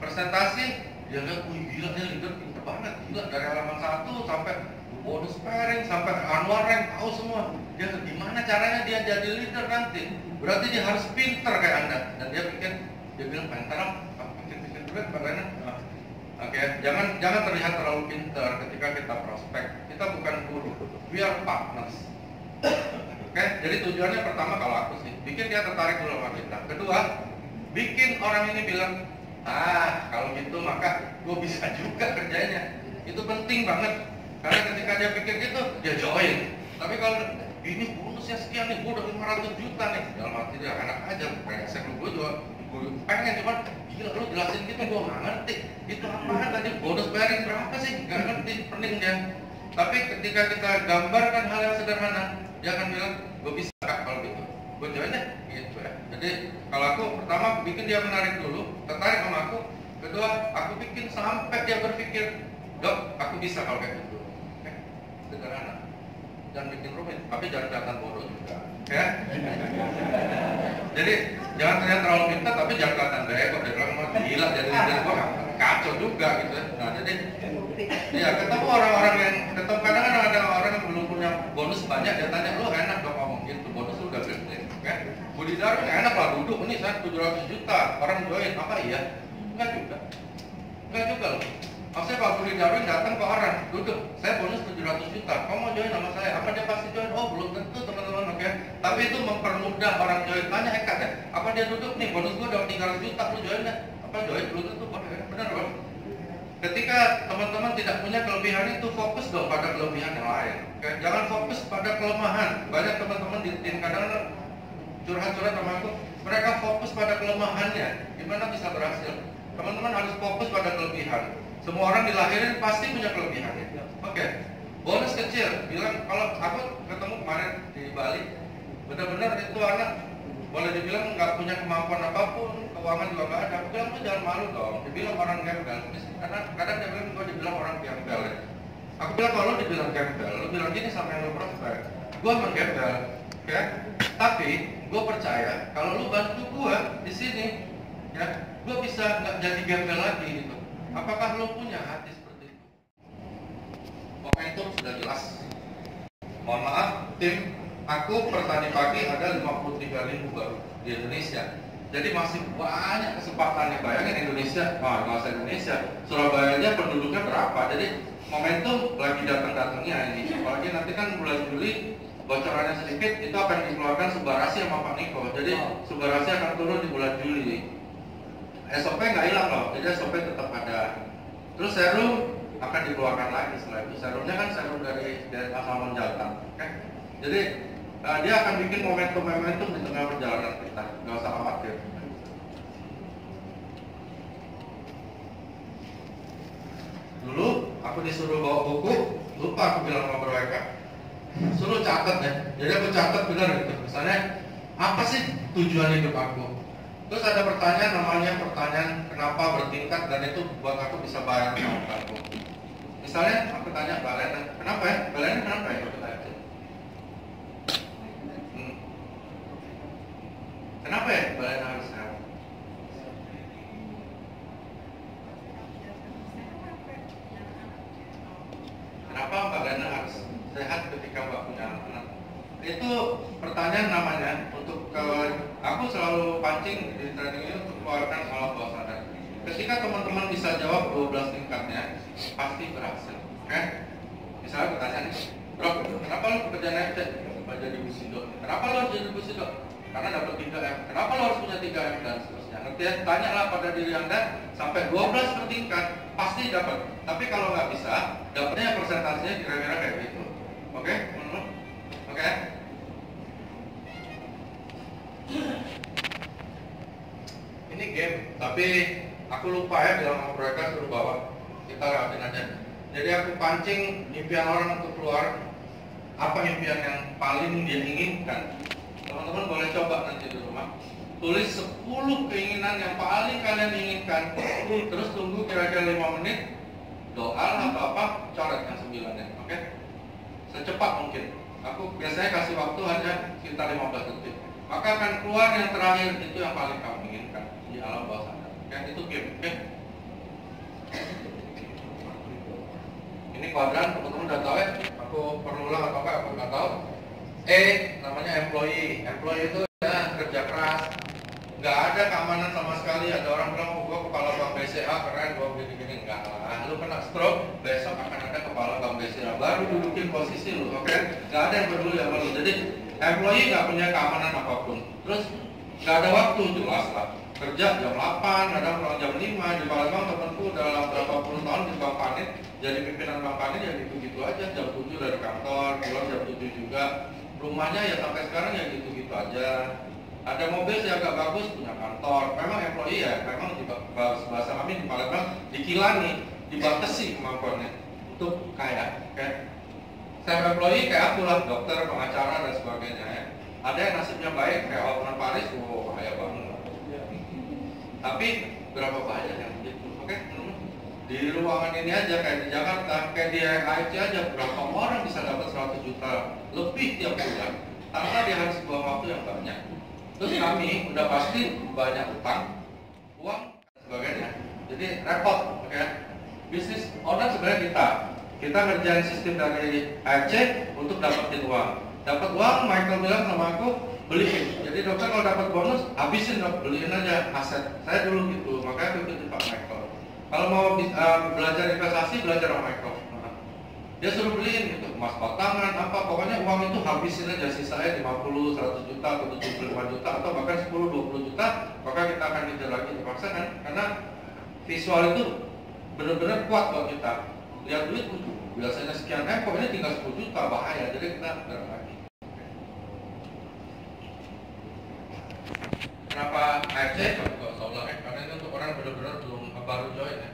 Presentasi dia lihat, wih gila nih leader pinter banget, gila dari halaman 1 sampai bonus pairing sampai annual rank tahu semua. Dia gimana caranya dia jadi leader nanti? Berarti dia harus pinter kayak Anda. Dan dia bilang pengen pikir dulu bagaimana. Oke, jangan terlihat terlalu pinter ketika kita prospek. Kita bukan guru, we are partners. Oke, jadi tujuannya pertama kalau aku sih, bikin dia tertarik dulu sama kita. Kedua, bikin orang ini bilang, kalau gitu maka gue bisa juga kerjanya. Itu penting banget. Karena ketika dia pikir gitu, dia join. Tapi kalau ini bonusnya sekian nih, gue udah 500 juta nih, dalam arti dia enak aja, brengsek lu, gue juga pengen, cuman gila lu jelasin gitu gue nggak ngerti itu apaan tadi, bonus pairing berapa sih, nggak ngerti, pening dia. Tapi ketika kita gambarkan hal yang sederhana, dia akan bilang gue bisa kak kalau gitu, gue join deh gitu ya. Jadi kalau aku pertama bikin dia menarik dulu, tertarik sama aku. Kedua, aku bikin sampai dia berpikir, dok aku bisa kalau kayak gitu. Sederhana, jangan bikin rumit, tapi jangan kelihatan bodoh juga ya. Jadi jangan terlihat terlalu pintar, tapi jangan kelihatan bego. Dia bilang mau gila jadi leader, gua kacau juga gitu. Nah jadi ya ketemu orang-orang yang kadang-kadang ada orang yang belum punya bonus banyak, dia tanya lu enak dong ngomong gitu, bonus lu udah gede kan? Budi Darwin enak lah duduk, ini saya 700 juta orang join, apa iya? Enggak juga loh. Maksudnya Pak Budi Darwin datang ke orang, duduk, saya bonus 700 juta, kamu mau join sama saya? Apa dia pasti join? Oh belum tentu teman-teman, oke? Tapi itu mempermudah orang join. Tanya Eka deh, apa dia duduk nih, bonus gue udah 300 juta, lu join deh? Apa join? Belum tentu, benar Bang? Ketika teman-teman tidak punya kelebihan itu, fokus dong pada kelebihan yang lain. Oke? Jangan fokus pada kelemahan. Banyak teman-teman di tim kadang-kadang curhat-curhat sama aku, mereka fokus pada kelemahannya, gimana bisa berhasil? Teman-teman harus fokus pada kelebihan. Semua orang dilahirin pasti punya kelebihannya. Oke, bonus kecil. Bilang kalau aku ketemu kemarin di Bali, benar-benar itu anak boleh dibilang nggak punya kemampuan apapun, keuangan juga nggak ada. Aku bilang tuh jangan malu dong. Dibilang orang gembel. Karena kadang dia bilang gue dibilang orang gembel. Ya. Aku bilang kalau dibilang gembel, lu bilang gini sama yang lu prospek. Gue emang gembel, ya. Tapi gue percaya kalau lu bantu gue di sini, ya, gue bisa nggak jadi gembel lagi gitu. Apakah lo punya hati seperti itu? Momentum sudah jelas. Mohon maaf, tim aku per tadi pagi ada 53.000 baru di Indonesia. Jadi masih banyak kesempatannya. Bayangin Indonesia, masa Indonesia, Surabaya aja penduduknya berapa? Jadi momentum lagi datang-datangnya ini. Apalagi nanti kan bulan Juli, bocorannya sedikit, itu akan dikeluarkan Subarasi sama Pak Niko. Jadi Subarasi akan turun di bulan Juli. SOP nggak hilang loh, jadi SOP tetap ada. Terus serum akan dikeluarkan lagi setelah itu. Serumnya kan serum dari Salmon Jaltan. Okay? Jadi dia akan bikin momentum-momentum di tengah perjalanan kita. Nggak usah khawatir. Dulu aku disuruh bawa buku, lupa aku bilang sama Bro Eka. Suruh catat ya. Jadi aku catat benar gitu. Misalnya apa sih tujuan hidup aku? Terus ada pertanyaan kenapa bertingkat, dan itu buat aku bisa bayar sama aku. Misalnya aku tanya Mbak Lena, kenapa ya? Mbak Lena kenapa ya? Kenapa ya Mbak Lena harus sehat? Kenapa Mbak Lena harus sehat ketika Mbak punya anak? Itu pertanyaan namanya untuk aku selalu pancing di training ini untuk keluarkan alam bawah sadar. Ketika teman-teman bisa jawab 12 tingkatnya, pasti berhasil. Oke? Misalnya pertanyaan ini, Bro, kenapa lo pekerjaan aja jadi busido? Kenapa lo jadi busido? karena dapat 3M. Kenapa lo harus punya 3M dan seterusnya? Ngerti ya? Tanyalah pada diri Anda sampai 12 per tingkat pasti dapat. Tapi kalau nggak bisa, dapatnya persentasenya kira-kira kayak gitu. Oke? Oke? Ini game, tapi aku lupa ya bilang sama mereka suruh bawa. Kita lihatin aja. Jadi aku pancing impian orang untuk keluar. Apa impian yang paling dia inginkan? Teman-teman boleh coba nanti di rumah. Tulis 10 keinginan yang paling kalian inginkan. Terus tunggu kira-kira 5 menit. Doa atau apa, coret yang 9-nya. Oke? Secepat mungkin. Aku biasanya kasih waktu hanya sekitar 15 detik. Maka akan keluar yang terakhir itu yang paling kamu inginkan di alam bawah sadar. Oke? Itu game. Oke? Ini kuadran, teman-teman udah tahu ya. Aku perlu ulang atau enggak, aku nggak tahu. Namanya employee. Employee itu ya kerja keras. Nggak ada keamanan sama sekali. Ada orang bilang, oh gua kepala bank BCA keren, gua gini-gini. Enggak lah. Lu kena stroke, besok akan ada kepala bank BCA baru dudukin posisi lu. Oke? Nggak ada yang peduli sama lu. Jadi employee nggak punya keamanan apapun. Terus nggak ada waktu, jelas lah. Kerja jam 8, kadang pulang jam 5. Di Palembang temanku dalam berapa puluh tahun di Bank Panin, jadi pimpinan Bank Panin ya gitu-gitu aja. Jam 7 dari kantor, pulang jam 7 juga. Rumahnya ya sampai sekarang ya gitu-gitu aja. Ada mobil sih agak bagus, punya kantor. Memang employee ya, memang di bahasa kami di Palembang dikilani, dibatasi kemampuannya untuk kaya. Oke? Saya employee kayak aku lah, dokter, pengacara dan sebagainya ya. Ada yang nasibnya baik kayak Hotman Paris, wow kaya banget. Tapi berapa banyak yang begitu? Oke? Di ruangan ini aja kayak di Jakarta, kayak di AFC aja berapa orang bisa dapat 100 juta lebih tiap bulan tanpa dia harus buang waktu yang banyak. Terus kami udah pasti banyak utang, uang dan sebagainya. Jadi repot, oke? Bisnis owner sebenarnya kita ngerjain sistem dari AFC untuk dapetin uang. Dapat uang, Michael bilang sama aku, beliin. Jadi dokter kalau dapat bonus, habisin dong, beliin aja aset. Saya dulu gitu, makanya aku ikutin Pak Michael. Kalau mau belajar investasi, belajar sama Michael. Dia suruh beliin gitu, emas batangan, apa, pokoknya uang itu habisin aja. Sisanya 50, 100 juta, atau 75 juta, atau bahkan 10, 20 juta, maka kita akan kejar lagi terpaksa kan? Karena visual itu benar-benar kuat buat kita. Lihat duit, biasanya sekian kok ini tinggal 10 juta, bahaya. Jadi kita gerak lagi. Kenapa AFC? Kalau saya ulang ya, karena ini untuk orang benar-benar belum baru join ya.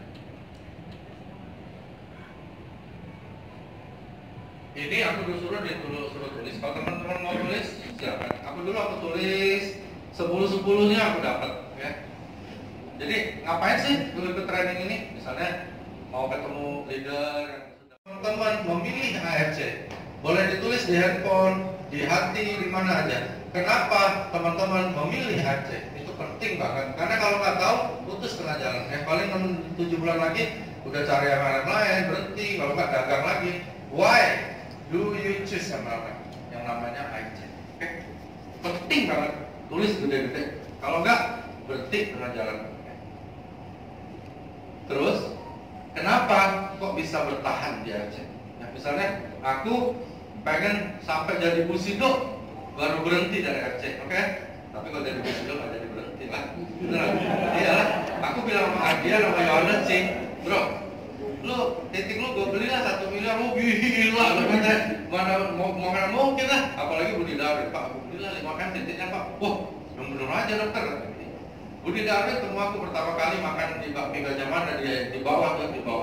Ini aku suruh tulis. Kalau teman-teman mau tulis, silakan. Aku tulis 10-10-nya aku dapat ya. Jadi ngapain sih ikut training ini? Misalnya mau ketemu leader yang sudah teman-teman memilih AFC. Boleh ditulis di handphone, di hati, di mana aja. Kenapa teman-teman memilih AFC? Itu penting banget. Karena kalau nggak tahu, putus tengah jalan. Paling 7 bulan lagi udah cari yang lain, berhenti. Kalau nggak dagang lagi. Why do you choose yang namanya AFC? Oke? Penting banget. Tulis gede-gede. Kalau nggak, berhenti tengah jalan. Terus, kenapa kok bisa bertahan di AFC? Nah, misalnya aku pengen sampai jadi Busido baru berhenti dari AFC, oke? Tapi kalau jadi Busido nggak jadi berhenti lah. Iya lah. Aku bilang sama dia sama Yohanes sih, bro, lu titik lu gue belilah 1 miliar, lu gila, lu kata mana mungkin lah. Apalagi Budi Darwin, Pak, aku belilah 5 titiknya Pak. Wah, yang bener aja dokter. Budi Darwin ketemu aku pertama kali makan di Bakmi Gajah Mada, dia di bawah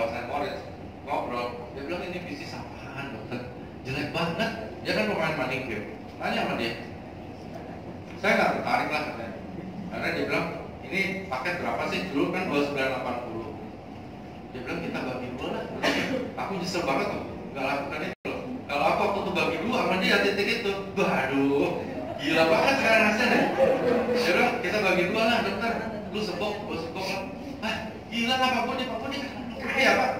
Saint Moritz ngobrol. Dia bilang ini bisnis apaan dokter? Jelek banget. Dia kan pemain manicure. Tanya sama dia. Saya nggak tertarik lah katanya. Karena dia bilang ini paket berapa sih? Dulu kan 2980. Dia bilang kita bagi 2 lah. Aku nyesel banget tuh nggak lakukan itu loh. Kalau aku waktu itu bagi 2 sama dia titik itu, waduh, gila banget sekarang hasilnya. Dia bilang kita bagi 2 lah dokter. Lu sebok, gue sebok lah. Ah, gila lah Pak Budi kaya Pak.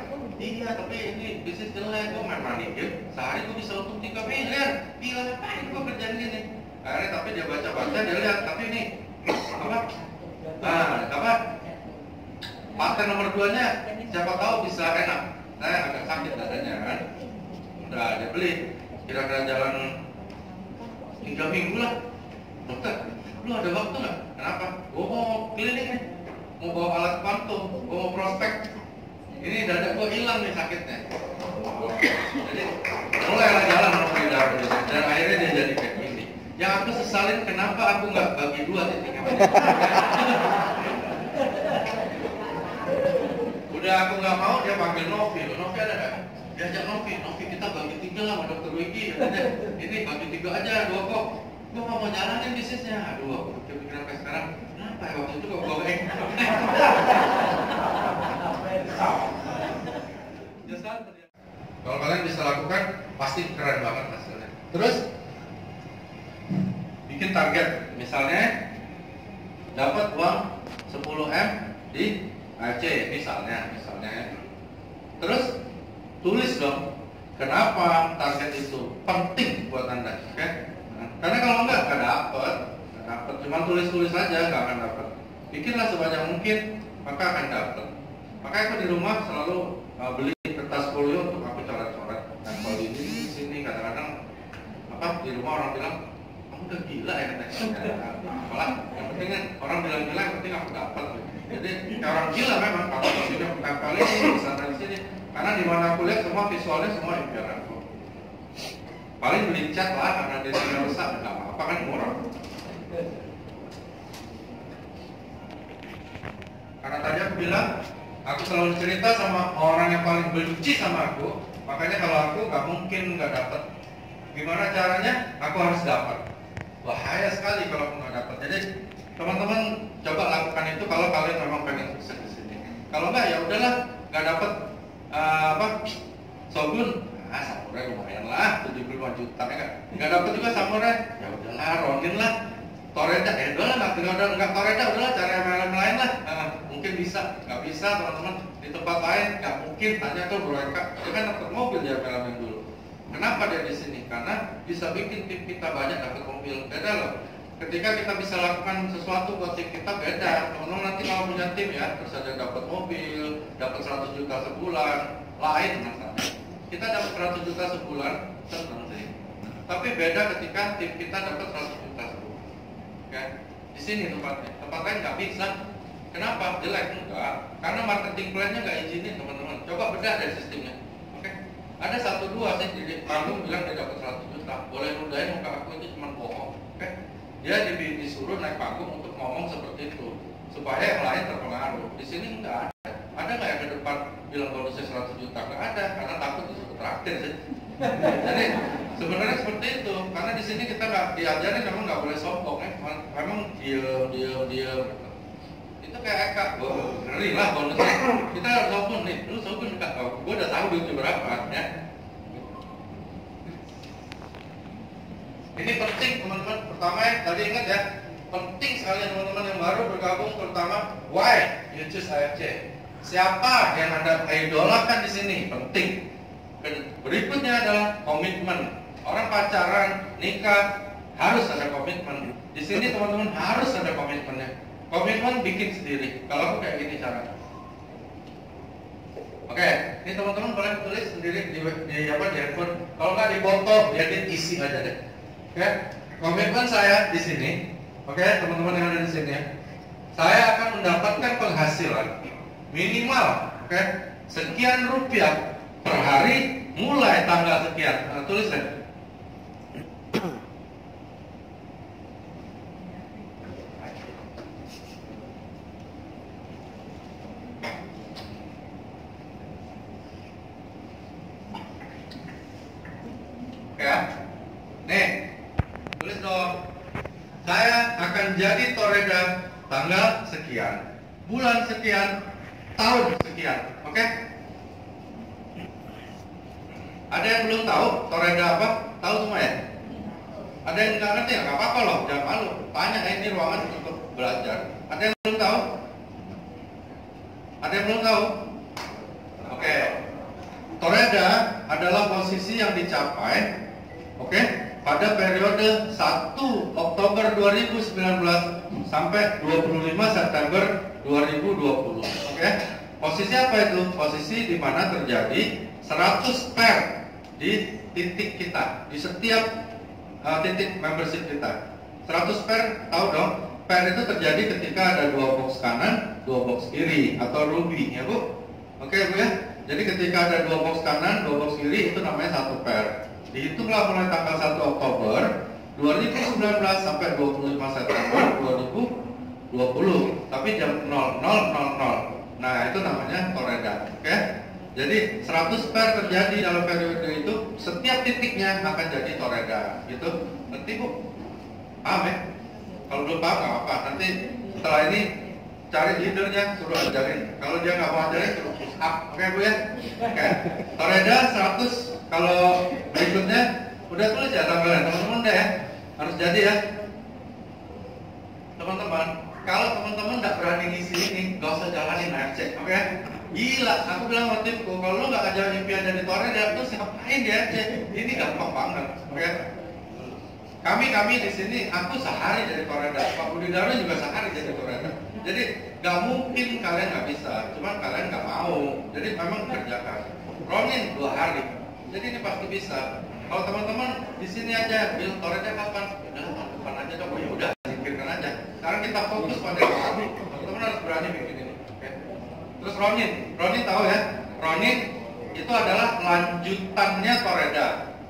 Iya, tapi ini bisnis jelek, gue main manicure, sehari gue bisa untung 3 miliar. Gila, ngapain gue kerjaan gini? Akhirnya tapi dia baca-baca, dia lihat, tapi ini apa? Apa? Paten nomor 2-nya, siapa tahu bisa enak. Saya agak sakit dadanya kan. Udah dia beli, kira-kira jalan 3 minggu lah. Dokter, lu ada waktu nggak? Kenapa? Gue mau klinik nih, mau bawa alat bantu, gue mau prospek. Ini dada gue hilang nih sakitnya. Jadi mulailah jalan dan akhirnya dia jadi kayak gini. Yang aku sesalin kenapa aku nggak bagi dua titiknya. Udah aku nggak mau, dia panggil Novi. Novi ada nggak? Diajak Novi kita bagi tiga lah sama dokter Wiki. Ini bagi tiga aja, dua kok. Gue mau jalanin bisnisnya. Aduh, aku pikir sampai sekarang. Kenapa ya waktu itu kok gue Kalau kalian bisa lakukan, pasti keren banget hasilnya. Terus bikin target, misalnya dapat uang 10M di AC misalnya. Terus tulis dong, kenapa target itu penting buat Anda, oke? Karena kalau nggak dapet, cuma tulis aja nggak akan dapet. Bikinlah sebanyak mungkin, maka akan dapet. Makanya aku di rumah selalu beli kertas folio untuk aku coret-coret. Dan kalau di sini kadang-kadang di rumah orang bilang, kamu udah gila ya katanya. Apalah, yang penting kan orang bilang gila, yang penting aku dapat. Jadi orang gila memang kalau sudah kali ini bisa dari sini. Karena di mana aku lihat semua visualnya semua impian aku. Paling beli cat lah karena dia sudah rusak, nggak apa-apa kan murah. Karena tadi aku bilang, aku selalu cerita sama orang yang paling benci sama aku. Makanya kalau aku nggak mungkin nggak dapat. Gimana caranya? Aku harus dapat. Bahaya sekali kalau aku nggak dapat. Jadi teman-teman coba lakukan itu kalau kalian memang pengen sukses di sini. Kalau nggak ya udahlah, nggak dapat Shogun, samurai lumayan lah, 75 juta ya kan. Nggak dapat juga samurai, ya udahlah, Ronin lah. Toreda, udahlah nggak Toreda, udahlah cari MLM lain lah. Mungkin bisa, nggak bisa teman-teman di tempat lain nggak mungkin. Tanya tuh Bro Eka, dia kan dapat mobil di MLM yang dulu. Kenapa dia di sini? Karena bisa bikin tim kita banyak dapat mobil. Beda loh. Ketika kita bisa lakukan sesuatu buat tim kita beda. Teman-teman nanti kalau punya tim ya, terus ada dapat mobil, dapat 100 juta sebulan, lain masalahnya. Kita dapat 100 juta sebulan, senang sih. Tapi beda ketika tim kita dapat 100 juta sebulan. Oke? Di sini tempatnya. Tempat lain nggak bisa. Kenapa? Jelek enggak? Karena marketing plan-nya nggak izinin teman-teman. Coba bedah dari sistemnya. Oke? Ada 1-2 sih di panggung bilang dia dapat 100 juta. Boleh nudain muka aku itu cuma bohong. Oke? Dia disuruh naik panggung untuk ngomong seperti itu supaya yang lain terpengaruh. Di sini enggak ada. Ada nggak yang ke depan bilang bonusnya 100 juta? Nggak ada, karena takut disuruh traktir sih. Jadi sebenarnya seperti itu. Karena di sini kita nggak diajarin, memang nggak boleh sombong ya. Memang diam. Itu kayak Eka, ngeri lah bonusnya. Kita harus sombong nih. Lu sombong nggak? Gue udah tahu duitnya berapa ya. Ini penting teman-teman. Pertama ya, tadi ingat ya, penting sekali teman-teman yang baru bergabung, terutama why you choose AFC. Siapa yang Anda idolakan di sini? Penting. Berikutnya adalah komitmen. Orang pacaran, nikah harus ada komitmen. Di sini teman-teman harus ada komitmennya. Komitmen bikin sendiri. Kalau aku kayak gini caranya. Oke, ini teman-teman boleh tulis sendiri di handphone. Kalau nggak di botol, biarin isi aja deh. Oke, komitmen saya di sini, oke, teman-teman yang ada di sini ya, saya akan mendapatkan penghasilan minimal, oke, sekian rupiah per hari mulai tanggal sekian. Tulis deh. Oke ya, nih. Tulis dong. Saya akan jadi Toreda tanggal sekian, bulan sekian, tahun sekian. Oke? Ada yang belum tahu Toreda apa? Tahu semua ya? Ada yang nggak ngerti ya? Nggak apa-apa loh, jangan malu. Tanya, ini ruangan untuk belajar. Ada yang belum tahu? Ada yang belum tahu? Oke. Toreda adalah posisi yang dicapai, oke, pada periode 1 Oktober 2019 sampai 25 September 2020. Oke. Posisi apa itu? Posisi di mana terjadi 100 pair di titik kita, di setiap titik membership kita. 100 pair, tahu dong? Pair itu terjadi ketika ada 2 box kanan, 2 box kiri atau ruby, ya Bu? Oke Bu ya. Jadi ketika ada 2 box kanan, 2 box kiri, itu namanya 1 pair. Dihitunglah mulai tanggal 1 Oktober 2019 sampai 25 September 2020. Tapi jam 00.00. Nah, itu namanya toreda. Oke? Jadi 100 pair terjadi dalam periode itu, setiap titiknya akan jadi toreda. Gitu. Ngerti Bu? Paham ya? Kalau belum paham nggak apa-apa. Nanti setelah ini cari leadernya, suruh ajarin. Kalau dia nggak mau ajarin, suruh push up. Oke Bu ya? Oke. Toreda 100. Kalau berikutnya udah tulis ya tanggalnya, teman-teman udah ya. Harus jadi ya. Teman-teman, kalau teman-teman nggak berani ngisi ini, nggak usah jalanin AFC. Oke? Gila, aku bilang sama timku, kalau lo nggak ajar impian dari toreda, terus ngapain di AFC? Ini gampang banget. Oke? Kami di sini, aku sehari jadi toreda, Pak Budi Darwin juga sehari jadi toreda. Jadi nggak mungkin kalian nggak bisa, cuman kalian nggak mau. Jadi memang kerjakan. Ronin 2 hari, jadi ini pasti bisa. Kalau teman-teman di sini aja, bilang toreda kapan? Udah tahun depan aja dong. Ya udah, pikirkan aja. Sekarang kita fokus pada kami. Teman-teman harus berani bikin ini. Oke. Terus Ronin tahu ya? Ronin itu adalah lanjutannya toreda,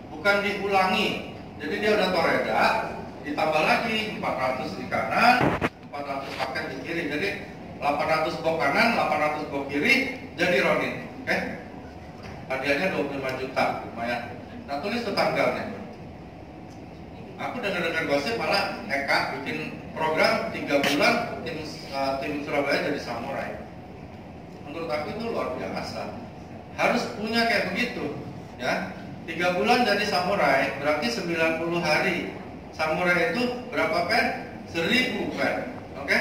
bukan diulangi. Jadi dia udah toreda, ditambah lagi 400 di kanan, 400 paket di kiri. Jadi 800 box kanan, 800 box kiri, jadi Ronin. Oke? Hadiahnya 25 juta, lumayan. Nah, tulis tuh tanggalnya. Aku dengar gosip malah Eka bikin program 3 bulan tim Surabaya jadi samurai. Menurut aku itu luar biasa. Harus punya kayak begitu, ya. 3 bulan jadi samurai berarti 90 hari. Samurai itu berapa pen? 1000 pen. Oke?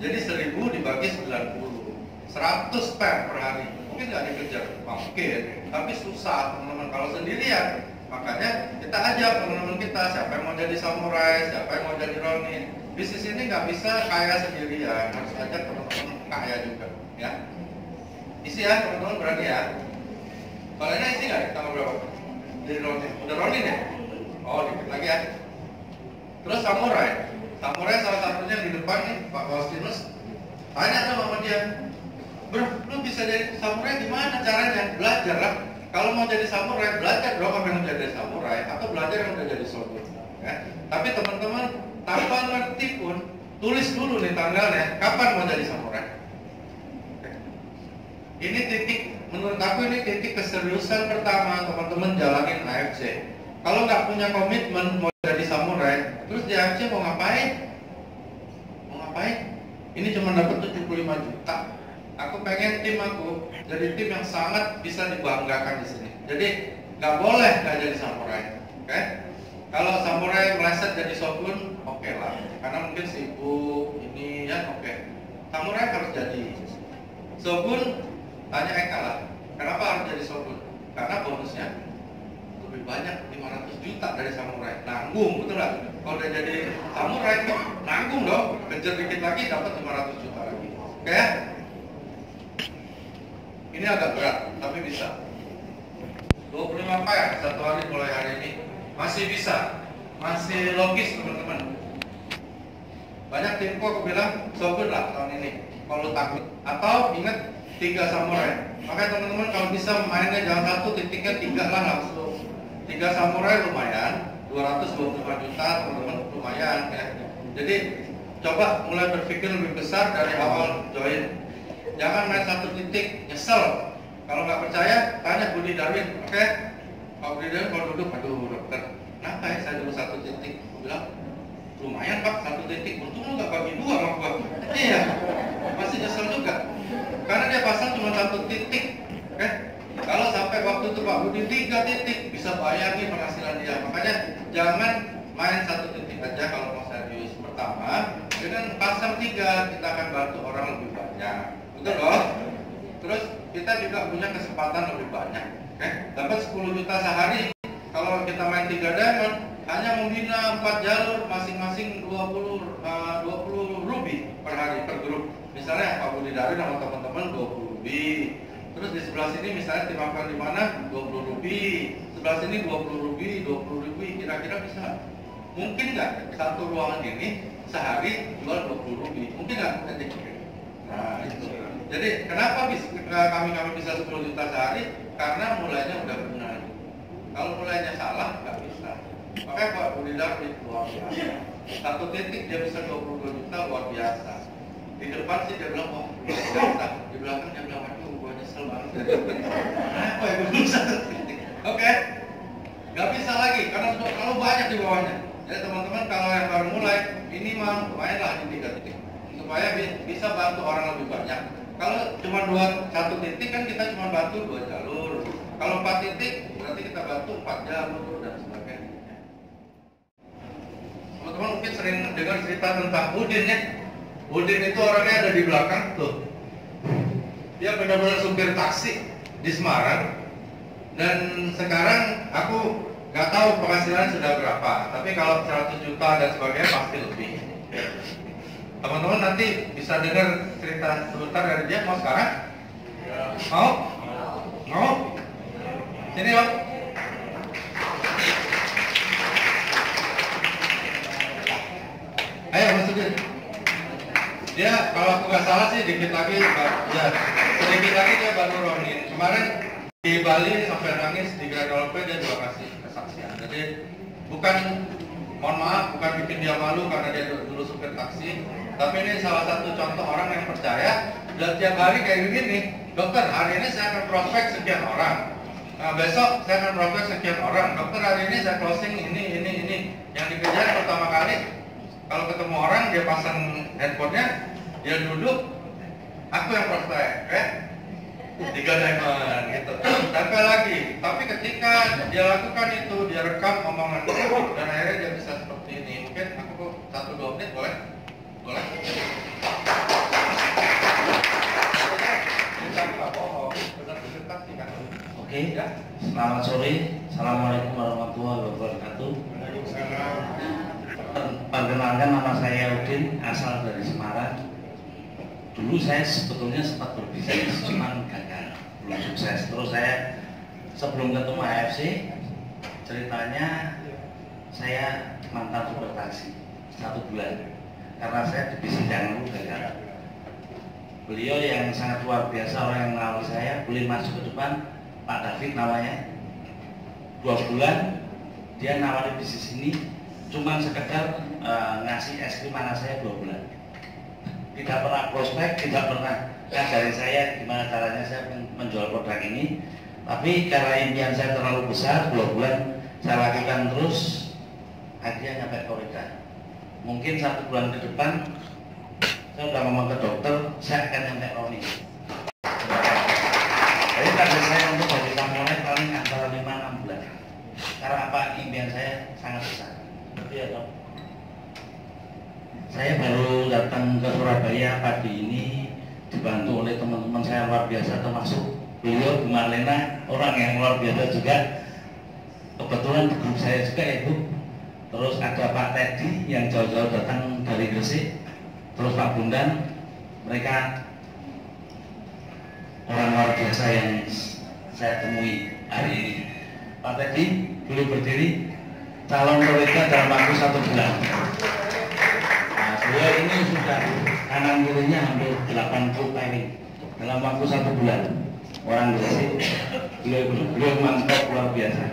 Jadi 1000 dibagi 90. 100 pen per hari. Mungkin nggak dikejar, mungkin, tapi susah teman-teman kalau sendirian. Makanya kita ajak teman-teman kita, siapa yang mau jadi samurai, siapa yang mau jadi ronin. Bisnis ini nggak bisa kaya sendirian, harus ajak teman-teman kaya juga, ya. Isi ya teman-teman, berani ya. Kalian isi nggak? Tanggal berapa? Jadi ronin, udah ronin ya? Oh, dikit lagi ya. Terus samurai salah satunya di depan nih, Pak Faustinus. Tanya dong sama dia, bro, lu bisa jadi samurai gimana caranya? Belajar lah. Kalau mau jadi samurai, belajar dong apa yang jadi samurai, atau belajar yang udah jadi shogun. Ya. Tapi teman-teman, tanpa ngerti pun, tulis dulu nih tanggalnya, kapan mau jadi samurai. Oke. Ini titik, menurut aku ini titik keseriusan pertama teman-teman jalanin AFC. Kalau nggak punya komitmen mau jadi samurai, terus di AFC mau ngapain? Ini cuma dapat 75 juta. Aku pengen tim aku jadi tim yang sangat bisa dibanggakan di sini. Jadi nggak boleh nggak jadi samurai. Oke? Kalau samurai meleset jadi shogun, oke lah. Karena mungkin sibuk ini ya, oke. Samurai harus jadi shogun. Tanya Eka lah, kenapa harus jadi shogun? Karena bonusnya lebih banyak, 500 juta dari samurai. Nanggung, betul nggak? Kalau udah jadi samurai, nanggung dong. Kejar dikit lagi dapat 500 juta lagi. Oke ya? Ini agak berat, tapi bisa. 25 pair satu hari mulai hari ini. Masih bisa, masih logis teman-teman. Banyak timku aku bilang, shogun lah tahun ini. Kalau takut, atau ingat 3 samurai. Makanya teman-teman kalau bisa mainnya jangan 1, titiknya 3 lah langsung. 3 samurai lumayan, 225 juta teman-teman lumayan ya. Jadi coba mulai berpikir lebih besar dari awal join. Jangan main 1 titik, nyesel. Kalau nggak percaya, tanya Budi Darwin. Oke? Pak Budi Darwin kalau duduk, aduh dokter, kenapa ya saya dulu 1 titik? Aku bilang, lumayan Pak 1 titik. Untung lu nggak bagi 2 sama gua. Iya, masih nyesel juga. Karena dia pasang cuma 1 titik. Oke? Kalau sampai waktu itu Pak Budi 3 titik, bisa bayangin penghasilan dia. Makanya jangan main 1 titik aja kalau mau serius. Pertama, dengan pasang 3 kita akan bantu orang lebih banyak. Betul loh. Terus kita juga punya kesempatan lebih banyak. Oke? Dapat 10 juta sehari. Kalau kita main 3 diamond, hanya membina 4 jalur, masing-masing 20 ruby per hari per grup. Misalnya Pak Budi Darwin sama teman-teman 20 ruby. Terus di sebelah sini misalnya tim makan di mana 20 ruby. Sebelah sini 20 ruby, 20 ruby, kira-kira bisa. Mungkin nggak satu ruangan ini sehari jual 20 lebih? Mungkin nggak? Nah itu. Jadi kenapa kami bisa 10 juta sehari? Karena mulainya udah benar. Kalau mulainya salah nggak bisa. Makanya Pak Budidar itu luar biasa. Satu titik dia bisa 22 juta luar biasa. Di depan sih dia bilang, oh biasa. Di belakang dia bilang, aduh gue nyesel banget. Kenapa ya belum satu titik? Oke. Nggak bisa lagi, karena kalau banyak di bawahnya. Jadi teman-teman kalau yang baru mulai, minimal mainlah di 3 titik. Supaya bisa bantu orang lebih banyak. Kalau cuma satu titik kan kita cuma bantu 2 jalur. Kalau 4 titik, berarti kita bantu 4 jalur dan sebagainya. Teman-teman mungkin sering dengar cerita tentang Udin ya. Udin itu orangnya ada di belakang tuh. Dia benar-benar supir taksi di Semarang. Dan sekarang aku nggak tahu penghasilan sudah berapa. Tapi kalau 100 juta dan sebagainya pasti lebih. Teman-teman nanti bisa dengar cerita sebentar dari dia. Mau sekarang? Mau? Mau? Sini Om. Ayo masukin. Dia kalau aku nggak salah sih dikit lagi, ya sedikit lagi dia baru ronin. Kemarin di Bali sampai nangis di Grand Ole dia juga kasih kesaksian. Jadi bukan, mohon maaf, bukan bikin dia malu karena dia dulu supir taksi. Tapi ini salah satu contoh orang yang percaya. Dan tiap hari kayak begini, dokter hari ini saya akan prospek sekian orang. Nah, besok saya akan prospek sekian orang. Dokter hari ini saya closing ini. Yang dikejar pertama kali, kalau ketemu orang dia pasang handphonenya, dia duduk, aku yang prospek, ya. 3 diamond gitu. Tempel lagi. Tapi ketika dia lakukan itu, dia rekam omongan itu, dan akhirnya dia bisa seperti ini. Mungkin aku 1-2 menit boleh? Boleh? Oke, selamat sore. Assalamualaikum warahmatullahi wabarakatuh. Perkenalkan, nama saya Udin, asal dari Semarang. Dulu saya sebetulnya sempat berbisnis, cuman gagal, belum sukses. Terus saya sebelum ketemu AFC, ceritanya saya mantan supir taksi 1 bulan. Karena saya di bisnis yang dulu gagal. Beliau yang sangat luar biasa, orang yang menawarkan saya, boleh masuk ke depan, Pak David namanya. 2 bulan dia nawari bisnis ini, cuma sekedar ngasih es krim anak saya 2 bulan. Tidak pernah prospek, tidak pernah ngajarin saya gimana caranya saya menjual produk ini. Tapi karena impian saya terlalu besar, 2 bulan saya lakukan terus, akhirnya sampai Florida. Mungkin 1 bulan ke depan saya sudah ngomong ke dokter, saya akan sampai Roni. Jadi target saya untuk dari mulai paling antara 5-6 bulan. Karena apa, impian saya sangat besar. Iya dok. Saya baru datang ke Surabaya pagi ini, dibantu oleh teman-teman saya luar biasa, termasuk beliau Bu Marlena, orang yang luar biasa juga. Kebetulan di grup saya juga itu. Terus ada Pak Teddy yang jauh-jauh datang dari Gresik. Terus Pak Bundan, mereka orang luar biasa yang saya temui hari ini. Pak Teddy, boleh berdiri, calon prioritas dalam waktu 1 bulan. Nah, beliau ini sudah kanan kirinya hampir 80 kali dalam waktu 1 bulan. Orang Gresik, beliau mantap luar biasa.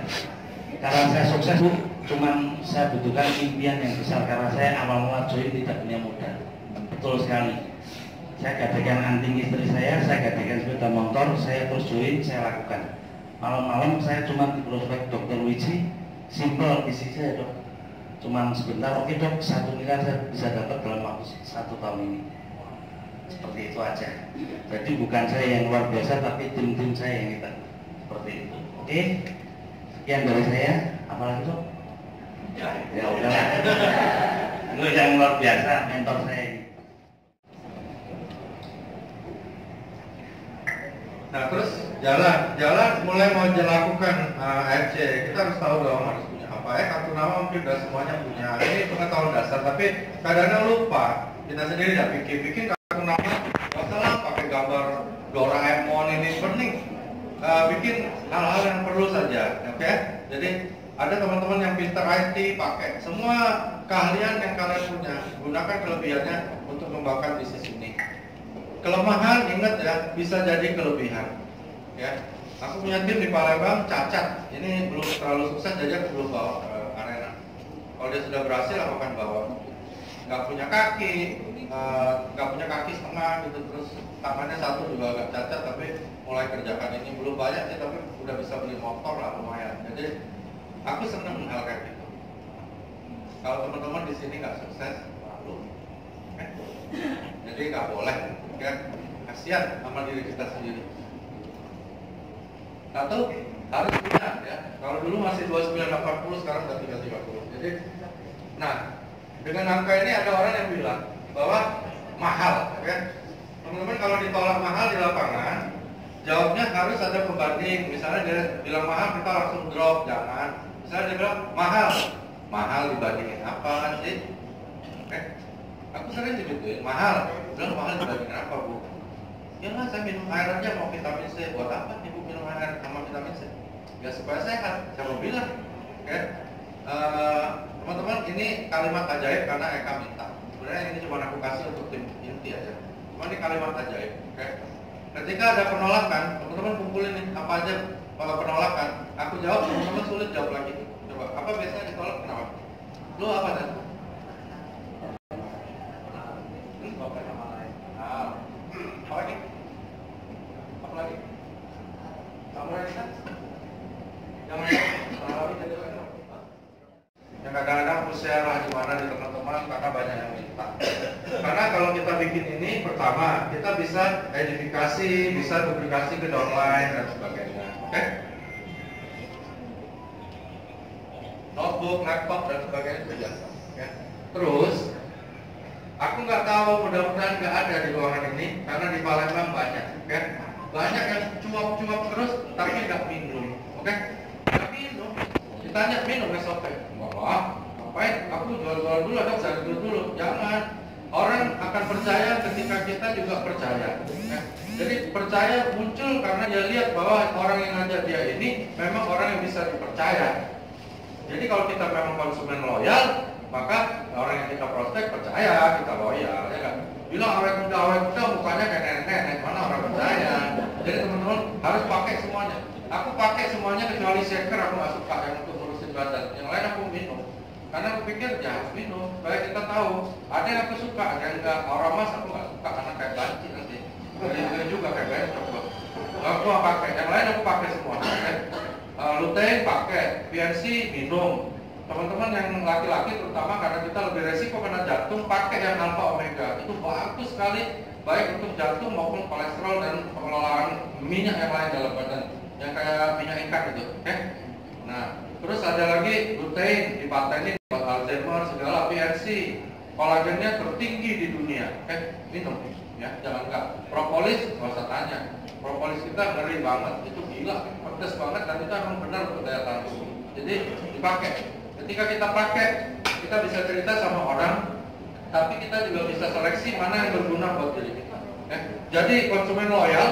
Karena saya sukses, cuman saya butuhkan impian yang besar karena saya awal mula join tidak punya modal. Betul sekali. Saya gadaikan anting istri saya gadaikan sepeda motor, saya terus join, saya lakukan. Malam-malam saya cuma di prospek Dr. Wiji, simple isi saya dok. Cuman sebentar, oke dok, 1 miliar saya bisa dapat dalam waktu 1 tahun ini. Seperti itu aja. Jadi bukan saya yang luar biasa, tapi tim-tim saya yang kita seperti itu. Oke, sekian dari saya. Apalagi dok? Ya udahlah. Itu yang luar biasa, mentor saya ini. Nah terus jalan mulai mau dilakukan AFC, kita harus tahu dong harus punya apa ya. Kartu nama mungkin udah semuanya punya, ini pengetahuan dasar, tapi kadang-kadang lupa. Kita sendiri tidak bikin kartu nama, nggak salah pakai gambar Doraemon ini, penting bikin hal-hal yang perlu saja, oke? Jadi Ada teman-teman yang pintar IT, pakai semua keahlian yang kalian punya, gunakan kelebihannya untuk mengembangkan bisnis ini. Kelemahan, ingat ya, bisa jadi kelebihan. Ya, aku punya tim di Palembang cacat, ini belum terlalu sukses, jadi aku belum bawa ke arena. Kalau dia sudah berhasil, aku akan bawa. Nggak punya kaki, nggak punya kaki setengah gitu, terus tangannya satu juga agak cacat, tapi mulai kerjakan ini belum banyak sih, tapi udah bisa beli motor lah lumayan. Jadi aku seneng hal kayak gitu. Kalau teman-teman di sini nggak sukses, malu. Jadi nggak boleh, kan? Kasihan sama diri kita sendiri. Satu, harus punya ya. Kalau dulu masih 2980, sekarang udah 330. Jadi, nah, dengan angka ini ada orang yang bilang bahwa mahal, ya. Teman-teman kalau ditolak mahal di lapangan, jawabnya harus ada pembanding. Misalnya dia bilang mahal, kita langsung drop, jangan. Misalnya dia bilang mahal dibandingin apa sih? Aku sering digituin, mahal. Bilang mahal dibandingin apa, Bu? Ya lah, saya minum air aja mau vitamin C. Buat apa Ibu minum air sama vitamin C? Ya supaya sehat, saya mau bilang. Oke. Teman-teman, ini kalimat ajaib karena Eka minta. Sebenarnya ini cuma aku kasih untuk tim inti aja. Cuma ini kalimat ajaib. Oke. Ketika ada penolakan, teman-teman kumpulin nih, apa aja penolakan. Aku jawab, teman-teman sulit jawab lagi. Coba, apa biasanya ditolak kenapa? Lu apa dan? Apa lagi? Apa lagi? Kamu lagi kan? Yang lain? Yang kadang-kadang aku share lah di mana di teman-teman karena banyak yang minta. Karena kalau kita bikin ini, pertama kita bisa edifikasi, bisa publikasi ke downline dan sebagainya. Oke? Notebook, laptop dan sebagainya itu biasa. Ya. Terus aku nggak tahu, mudah-mudahan nggak ada di ruangan ini karena di Palembang banyak, oke? Banyak yang cuap-cuap terus tapi nggak minum, oke? Nggak minum. Ditanya minum SOP, wah, ngapain? Aku jual-jual dulu, ada saya jual dulu. Jangan. Orang akan percaya ketika kita juga percaya. Ya. Jadi percaya muncul karena dia lihat bahwa orang yang ngajak dia ini memang orang yang bisa dipercaya. Jadi kalau kita memang konsumen loyal, maka orang yang kita prospek percaya kita loyal, ya kan? Bilang awet muda mukanya kayak nenek-nenek, mana orang percaya? Jadi teman-teman harus pakai semuanya. Aku pakai semuanya kecuali shaker, aku nggak suka yang untuk ngurusin badan. Yang lain aku minum, karena aku pikir ya harus minum. Supaya kita tahu, ada yang aku suka, ada yang enggak. Orang mas aku nggak suka karena kayak banci nanti. Jadi juga kayak bencok. Aku nggak pakai, yang lain aku pakai semuanya. Lutein pakai, PNC minum. Teman-teman yang laki-laki terutama karena kita lebih resiko kena jantung, pakai yang alpha omega. Itu bagus sekali, baik untuk jantung maupun kolesterol dan pengelolaan minyak yang lain dalam badan, yang kayak minyak ikan gitu. Oke? Nah, terus ada lagi lutein dipatenin buat Alzheimer segala, PNC, kolagennya tertinggi di dunia. Minum ya, jangan enggak. Propolis nggak usah tanya. Propolis kita ngeri banget, itu gila, pedas banget dan itu emang benar untuk daya tahan tubuh. Jadi dipakai. Ketika kita pakai, kita bisa cerita sama orang, tapi kita juga bisa seleksi mana yang berguna buat diri kita. Jadi konsumen loyal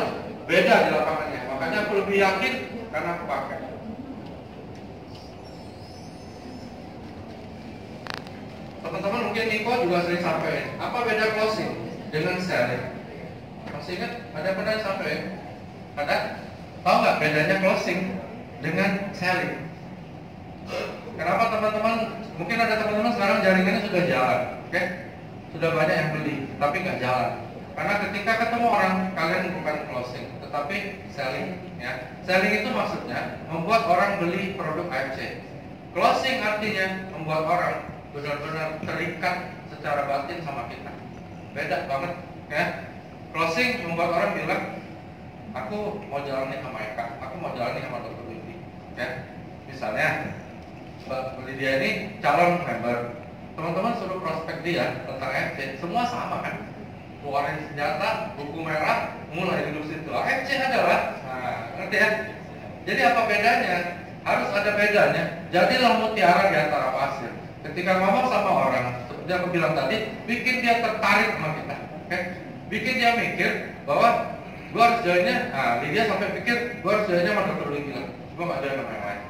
beda di lapangannya. Makanya aku lebih yakin karena aku pakai. Teman-teman mungkin Niko juga sering sampaikan, apa beda closing dengan selling? Masih ingat? Ada pernah sampaikan? Ada? Tahu nggak bedanya closing dengan selling? Kenapa teman-teman? Mungkin ada teman-teman sekarang jaringannya sudah jalan, oke? Sudah banyak yang beli, tapi nggak jalan. Karena ketika ketemu orang, kalian bukan closing, tetapi selling. Ya, selling itu maksudnya membuat orang beli produk AFC. Closing artinya membuat orang benar-benar terikat secara batin sama kita. Beda banget, ya. Closing membuat orang bilang, aku mau jalanin sama Eka, aku mau jalanin sama Dr. Widi. Ya, misalnya Mbak Lydia ini calon member, teman-teman suruh prospek dia tentang FC, semua sama kan? Keluarin senjata, buku merah, mulai duduk situ. FC adalah, nah, ngerti ya? Jadi apa bedanya? Harus ada bedanya. Jadilah mutiara di antara pasir. Ketika ngomong sama orang, seperti aku bilang tadi, bikin dia tertarik sama kita. Okay? Bikin dia mikir bahwa gua harus joinnya. Nah, Lydia sampai pikir gua harus joinnya sama Dr. Lydia. Gua nggak join sama yang lain.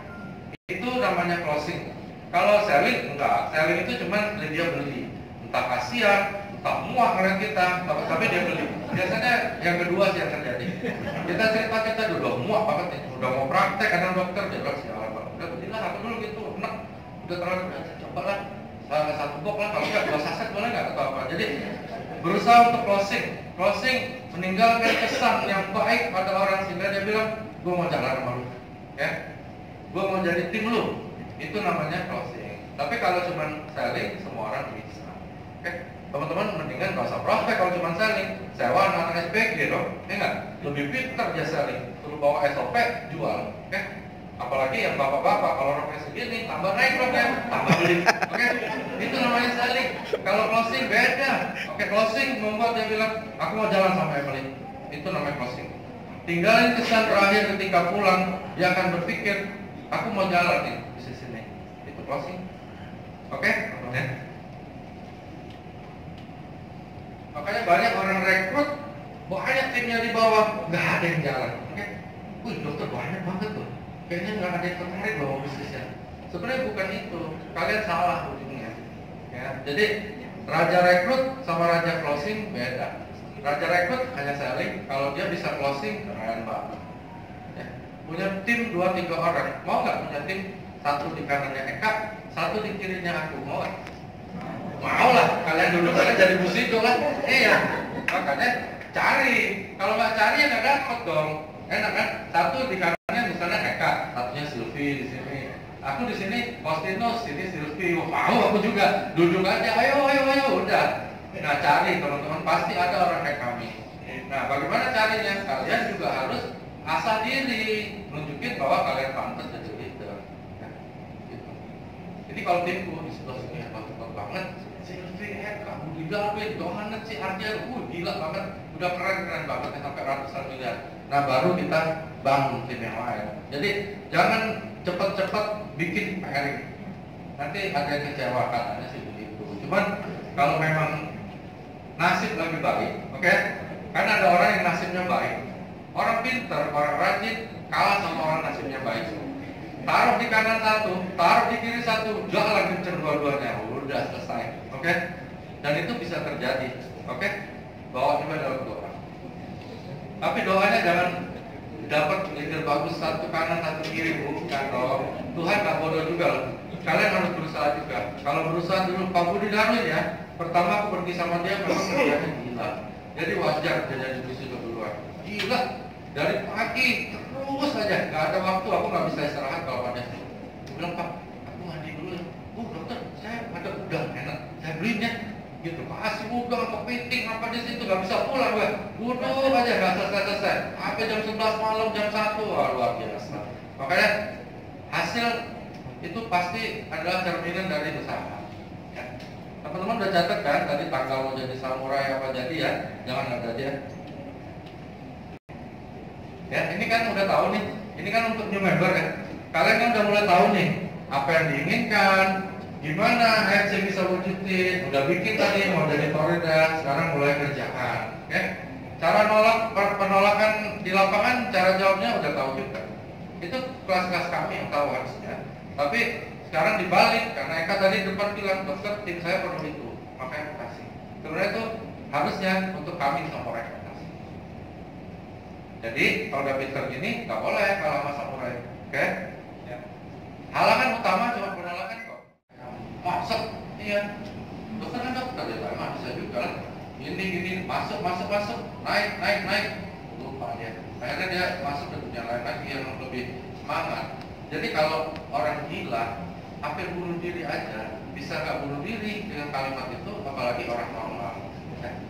Itu namanya closing. Kalau selling enggak, selling itu cuma dia beli, entah kasihan, entah muak karena kita, tapi dia beli. Biasanya yang kedua sih yang terjadi. Kita cerita kita udah muak banget nih, udah mau praktek kadang dokter dia bilang sialan banget. Udah belilah aku dulu gitu, enak. Udah terlalu coba lah, satu box lah, kalau enggak 2 saset boleh nggak atau apa. Jadi berusaha untuk closing meninggalkan kesan yang baik pada orang sehingga dia bilang, gue mau jalan sama lu, ya, gue mau jadi tim lu. Itu namanya closing. Tapi kalau cuma selling, semua orang bisa. Oke, teman-teman mendingan nggak usah prospek kalau cuma selling. Sewa anak SPG dong, ya nggak? Lebih pintar dia selling. Suruh bawa SOP, jual. Oke, apalagi yang bapak-bapak kalau roknya segini, tambah naik roknya, tambah beli. Oke, itu namanya selling. Kalau closing beda. Oke, closing membuat dia bilang, aku mau jalan sama Emily. Itu namanya closing. Tinggalin kesan terakhir ketika pulang, dia akan berpikir, aku mau jalan nih. Closing. Oke? Ya. Makanya banyak orang rekrut, banyak timnya di bawah, nggak ada yang jalan. Oke? Wih, dokter banyak banget tuh. Kayaknya nggak ada yang tertarik bawa bisnisnya. Sebenarnya bukan itu. Kalian salah ujungnya. Ya. Jadi raja rekrut sama raja closing beda. Raja rekrut hanya selling, kalau dia bisa closing keren banget. Ya. Punya tim 2-3 orang, mau nggak punya tim? Satu di kanannya Eka, satu di kirinya aku, mau gak? Mau lah, kalian dulu kalian jadi busito lah. Iya, makanya cari. Kalau nggak cari ya nggak dapet dong. Enak kan? Satu di kanannya misalnya Eka, satunya Silvi di sini. Aku di sini Postinus, sini Silvi. Mau aku juga. Duduk aja, ayo, udah. Nah cari teman-teman, pasti ada orang kayak kami. Nah bagaimana carinya? Kalian juga harus asah diri, nunjukin bahwa kalian pantas jadi leader. Jadi kalau timku di sebelah sini hebat banget, Silvi, Eka, Budi David, Johannes, si Arjen, gila banget, udah keren banget ya, sampai ratusan miliar. Nah baru kita bangun tim yang lain. Jadi jangan cepat-cepat bikin pairing, nanti ada yang kecewakan sih begitu. Cuman kalau memang nasib lagi baik, oke? Karena ada orang yang nasibnya baik, orang pintar, orang rajin kalah sama orang nasibnya baik. Taruh di kanan satu, taruh di kiri satu, jalan kenceng dua-duanya, udah selesai, oke? Dan itu bisa terjadi, oke? Bawa juga dalam doa. Tapi doanya jangan dapat leader bagus satu kanan satu kiri, bukan dong. Tuhan nggak bodoh juga loh. Kalian harus berusaha juga. Kalau berusaha dulu, Pak Budi Darwin ya, pertama aku pergi sama dia memang kerjanya gila. Jadi wajar dia jadi bisnis duluan. Gila, dari pagi terus aja, nggak ada waktu, aku nggak bisa istirahat kalau pada itu. Aku bilang, Pak, aku mandi dulu ya. Dokter, saya ada udang enak, saya belinya. Gitu, kasih udang, kepiting, apa di situ, nggak bisa pulang gue. Duduk aja, nggak selesai. Sampai jam 11 malam, jam 1, wah luar biasa. Makanya hasil itu pasti adalah cerminan dari usaha. Ya. Teman-teman udah catat kan, tadi tanggal mau jadi samurai apa jadi ya, jangan ada aja. Ya, ini kan udah tahu nih, ini kan untuk new member ya. Kalian kan udah mulai tahu nih, apa yang diinginkan, gimana HC bisa wujudin, udah bikin tadi mau jadi torida, sekarang mulai kerjakan. Ya. Cara penolakan di lapangan, cara jawabnya udah tahu juga. Itu kelas-kelas kami yang tahu harusnya. Tapi sekarang dibalik, karena Eka tadi depan bilang, dokter tim saya perlu itu, makanya aku kasih. Sebenarnya itu harusnya untuk kami sama mereka. Jadi kalau udah pinter gini, nggak boleh kalah sama samurai, oke? Ya. Halangan utama cuma penolakan kok. Masuk, iya. Dokter kan dokter ya, emang bisa juga lah. Gini, masuk, naik. Lupa dia. Akhirnya dia masuk ke dunia lain lagi yang lebih semangat. Jadi kalau orang gila, hampir bunuh diri aja, bisa nggak bunuh diri dengan kalimat itu, apalagi orang normal.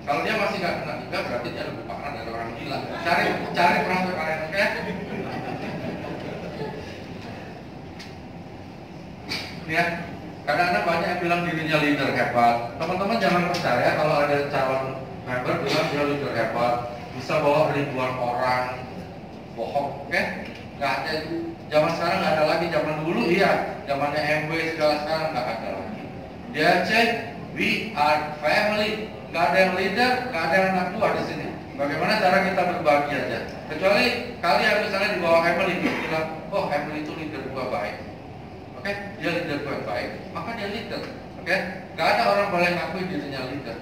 Kalau dia masih nggak kena juga, berarti dia lebih parah dari orang gila. Cari perasaan kalian, oke? Ya, kadang-kadang banyak yang bilang dirinya leader hebat. Teman-teman jangan percaya kalau ada calon member bilang dia leader hebat, bisa bawa ribuan orang, bohong, oke? Nggak ada. Zaman sekarang nggak ada lagi. Zaman dulu iya, zamannya MW segala sekarang nggak ada lagi. Dia cek, we are family. Gak ada yang leader, gak ada yang anak buah di sini. Bagaimana cara kita berbagi aja? Kecuali kalian misalnya di bawah Emily bilang, oh Emily itu leader gua baik. oke, dia leaderku yang baik, maka dia leader. Oke, nggak ada orang boleh ngakui dirinya leader.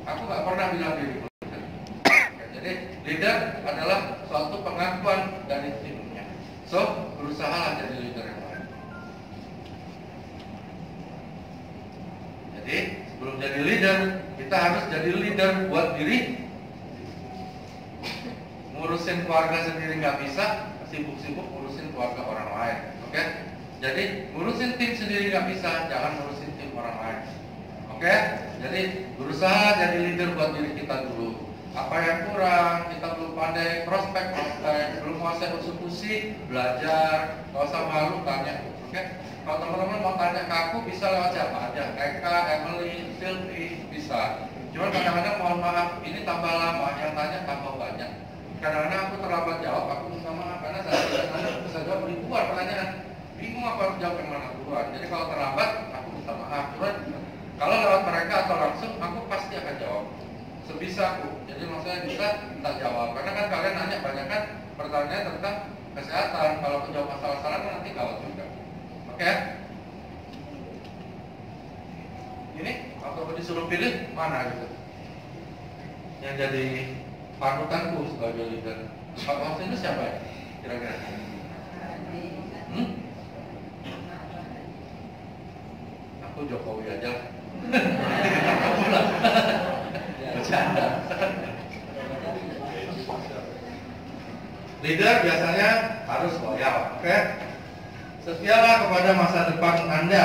Aku nggak pernah bilang diriku leader. Oke, jadi leader adalah suatu pengakuan dari timnya. So, berusaha jadi leader yang baik. Jadi, sebelum jadi leader, kita harus jadi leader buat diri. Ngurusin keluarga sendiri nggak bisa, sibuk-sibuk ngurusin keluarga orang lain. Oke, jadi ngurusin tim sendiri nggak bisa, jangan ngurusin tim orang lain. Oke, jadi berusaha jadi leader buat diri kita dulu. Apa yang kurang, kita belum pandai prospek, belum menguasai eksekusi, belajar, nggak usah malu tanya. Oke, kalau teman-teman mau tanya ke aku bisa lewat siapa aja, Eka, Emily, Sylvie, bisa. Cuman kadang-kadang mohon maaf, ini tambah lama, yang tanya tambah banyak. Kadang-kadang aku terlambat jawab, aku minta maaf karena saya bisa jawab ribuan pertanyaan, bingung aku harus jawab yang mana duluan. Jadi kalau terlambat, aku minta maaf. Cuman kalau lewat mereka atau langsung, aku pasti akan jawab sebisa aku. Jadi maksudnya bisa minta jawab. Karena kan kalian nanya banyak kan pertanyaan tentang kesehatan. Kalau aku jawab masalah-masalah kan nanti gawat juga. Oke? Ini kalau disuruh pilih mana gitu? Yang jadi panutanku sebagai leader. Pak waktu itu siapa ya? Kira-kira? Aku Jokowi aja. Bercanda. Leader biasanya harus loyal, oke? Setialah kepada masa depan Anda.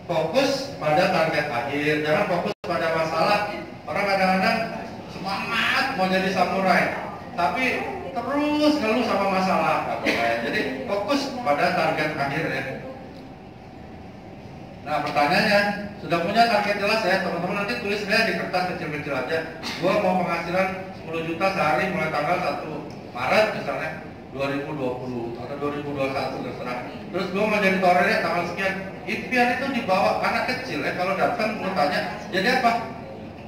Fokus pada target akhir, jangan fokus pada masalah. Orang kadang-kadang semangat mau jadi samurai, tapi terus ngeluh sama masalah. Jadi fokus pada target akhir ya. Nah pertanyaannya, sudah punya target jelas ya teman-teman, nanti tulis saya di kertas kecil-kecil aja. Gua mau penghasilan 10 juta sehari mulai tanggal 1 Maret misalnya 2020 atau 2021 terserah. Terus gua mau jadi towernya tanggal sekian. Impian itu dibawa anak kecil ya, kalau datang mau tanya jadi apa?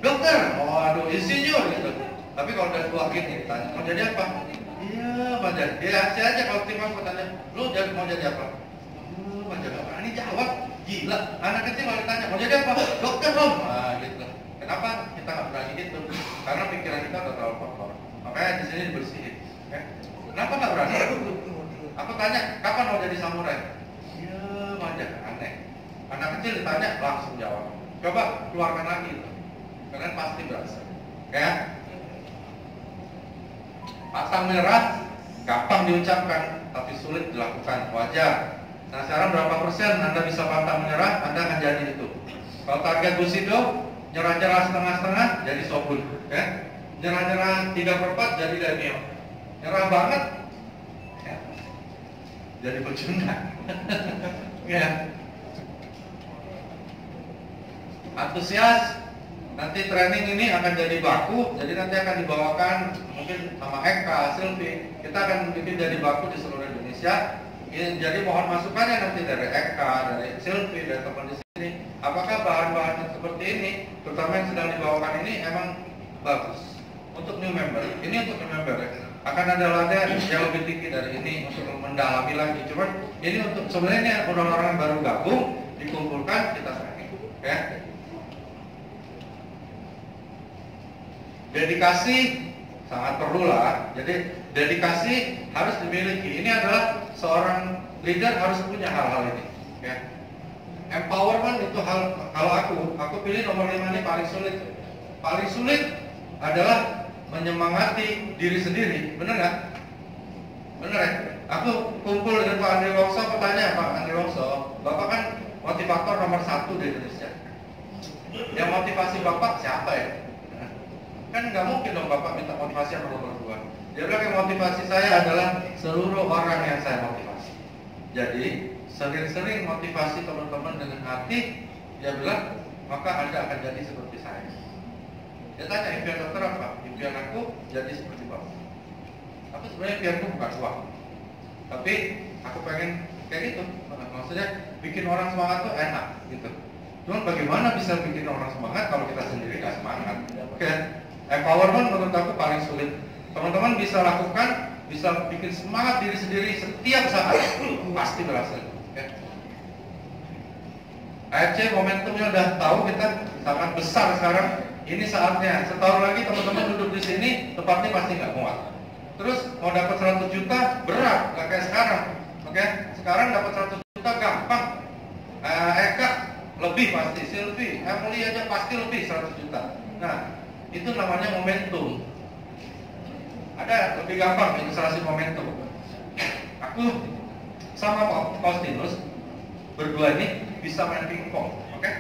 Dokter, oh aduh insinyur gitu. Tapi kalau udah tua gini tanya mau jadi apa? Iya mau jadi. Ya aja kalau tim aku tanya, lu mau jadi apa? Mau jadi apa? Ini jawab. Gila, anak kecil kalau ditanya mau jadi apa? Dokter dong. Nah gitu. Kenapa kita nggak berani gitu? Karena pikiran kita udah terlalu kotor. Makanya di sini dibersihin. Kenapa nggak berani? Aku tanya, kapan mau jadi samurai? Ya, aja aneh. Anak kecil ditanya langsung jawab. Coba keluarkan lagi itu. Kalian pasti berasa. Ya. Pantang menyerah gampang diucapkan, tapi sulit dilakukan. Wajar. Nah sekarang berapa persen Anda bisa pantang menyerah, Anda akan jadi itu. Kalau target Bushido, nyerah-nyerah setengah-setengah, jadi Shogun ya. Nyerah-nyerah 3/4 jadi daimyo. Nyerah banget ya. Jadi pecundang. Ya. Antusias, nanti training ini akan jadi baku, jadi nanti akan dibawakan mungkin sama Eka, Sylvie. Kita akan bikin jadi baku di seluruh Indonesia. Jadi mohon masukannya nanti dari Eka, dari Sylvie, dari teman di sini. Apakah bahan-bahan seperti ini, terutama yang sedang dibawakan ini emang bagus untuk new member? Ini untuk new member ya. Akan ada latihan yang lebih tinggi dari ini untuk mendalami lagi. Cuman ini untuk sebenarnya orang-orang yang baru gabung dikumpulkan kita training. Ya. Dedikasi sangat perlu lah. Jadi dedikasi harus dimiliki. Ini adalah seorang leader harus punya hal-hal ini. Ya. Empowerment itu hal, kalau aku pilih nomor 5 ini paling sulit. Paling sulit adalah menyemangati diri sendiri. Bener nggak? Bener ya? Aku kumpul dengan Pak Andri Wongso, bertanya Pak Andri Wongso, Bapak kan motivator nomor 1 di Indonesia. Yang motivasi Bapak siapa ya? Kan nggak mungkin dong Bapak minta motivasi yang nomor 2. Dia bilang yang motivasi saya adalah seluruh orang yang saya motivasi. Jadi sering-sering motivasi teman-teman dengan hati. Dia bilang maka Anda akan jadi seperti saya. Dia tanya impian dokter apa? Impian aku jadi seperti Bapak. Tapi sebenarnya impianku bukan uang. Tapi aku pengen kayak gitu. Maksudnya bikin orang semangat tuh enak gitu. Cuman bagaimana bisa bikin orang semangat kalau kita sendiri nggak semangat? Oke. Empowerment menurut aku paling sulit. Teman-teman bisa lakukan, bisa bikin semangat diri sendiri setiap saat, pasti berhasil. Okay. AFC momentumnya udah tahu kita sangat besar sekarang. Ini saatnya. Setahun lagi teman-teman duduk di sini, tempatnya pasti nggak muat. Terus mau dapat 100 juta berat, nggak kayak sekarang. Oke, sekarang dapat 100 juta gampang. Eka lebih pasti, Sylvie, Emily aja pasti lebih 100 juta. Nah, itu namanya momentum. Ada lebih gampang ilustrasi momentum. Aku sama Pak Faustinus berdua ini bisa main pingpong, oke?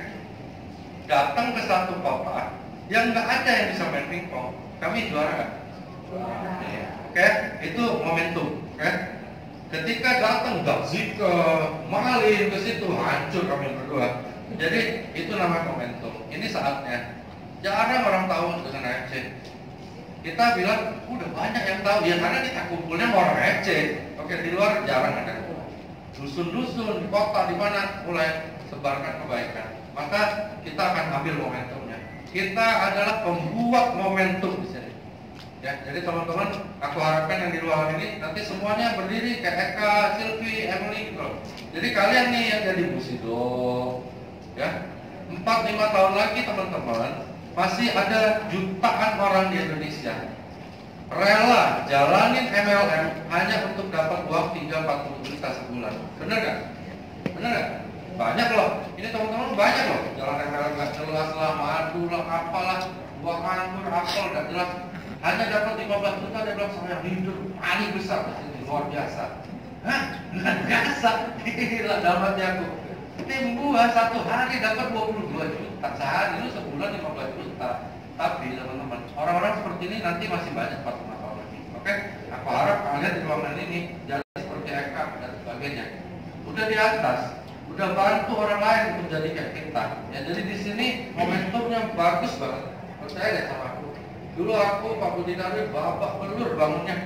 Datang ke satu kota yang nggak ada yang bisa main pingpong, kami juara. Oke, itu momentum, oke? Ketika datang Gazi ke Malin ke situ hancur kami berdua. Jadi itu namanya momentum. Ini saatnya. Jarang orang tahu dengan AFC. Kita bilang udah banyak yang tahu ya karena kita kumpulnya orang AFC. Oke, di luar jarang ada. Dusun-dusun di kota di mana mulai sebarkan kebaikan. Maka kita akan ambil momentumnya. Kita adalah pembuat momentum di sini. Ya, jadi teman-teman, aku harapkan yang di luar ini nanti semuanya berdiri kayak Eka, Sylvie, Emily gitu. Jadi kalian nih yang jadi Busido, ya 4-5 tahun lagi teman-teman masih ada jutaan orang di Indonesia rela jalanin MLM hanya untuk dapat uang 3-40 juta sebulan. Bener gak? Bener gak? Banyak loh. Ini teman-teman banyak loh. Jalan MLM gak jelas lah, madu lah, apalah, buah anggur, apel gak jelas. Hanya dapat 15 juta dia bilang saya hidup paling besar di sini, luar biasa. Hah? Luar biasa? Gila dalam hati aku. Tim gua satu hari dapat 22 juta sehari, lu sebulan 15 juta. Tapi teman-teman, orang-orang seperti ini nanti masih banyak 4-5 tahun lagi. Oke? Aku harap kalian di ruangan ini jangan seperti Eka dan sebagainya. Udah di atas, udah bantu orang lain untuk jadi kayak kita. Ya jadi di sini momentumnya bagus banget. Percaya deh sama aku. Dulu aku Pak Budi Darwin babak belur bangunnya,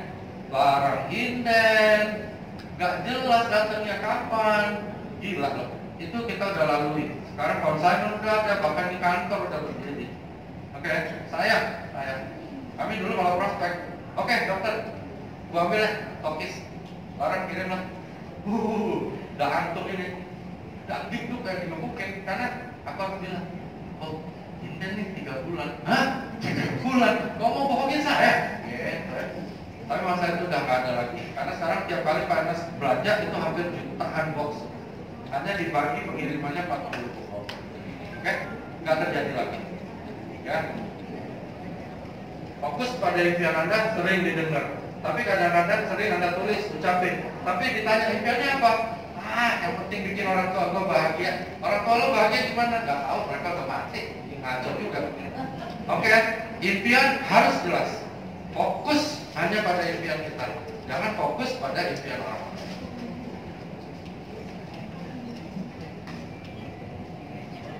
barang inden, gak jelas datangnya kapan, gila loh. Itu kita udah lalui. Sekarang konsignment udah ada, bahkan di kantor udah berdiri. Oke, sayang. Kami dulu kalau prospek, oke dokter, gua ambil ya, tokis, barang kirim lah. Udah antuk ini, udah dikduk kayak digebukin, karena aku bilang, oh inden nih 3 bulan. Hah? 3 bulan? Kau mau bohongin saya? Gitu. Tapi masa itu udah gak ada lagi, karena sekarang tiap kali Pak Enes belanja itu hampir jutaan box. Hanya dibagi pengirimannya 40 box. Oke, nggak terjadi lagi. Ya, fokus pada impian Anda sering didengar, tapi kadang-kadang sering Anda tulis, ucapin. Tapi ditanya impiannya apa? Yang penting bikin orang tua gue bahagia. Orang tua lo bahagia gimana? Nggak tahu, mereka udah mati. Ngaco juga. Oke, impian harus jelas. Fokus hanya pada impian kita. Jangan fokus pada impian orang.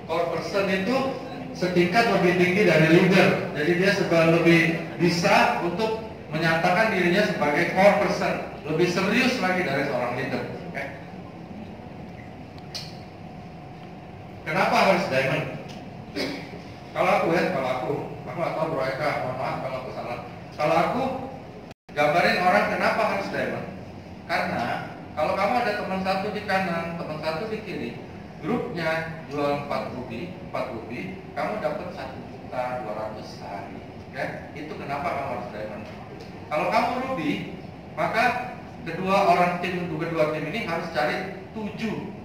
Core person itu setingkat lebih tinggi dari leader. Jadi dia lebih bisa untuk menyatakan dirinya sebagai core person, lebih serius lagi dari seorang leader. Okay? Kenapa harus diamond? Kalau aku nggak tahu Bro Eka, mohon maaf kalau aku salah. Kalau aku gambarin orang kenapa harus diamond? Karena kalau kamu ada teman satu di kanan, teman satu di kiri, grupnya jual 4 rupiah, kamu dapat 1.200.000 sehari. Ya, itu kenapa kamu harus diamond. Kalau kamu ruby, maka kedua tim ini harus cari 7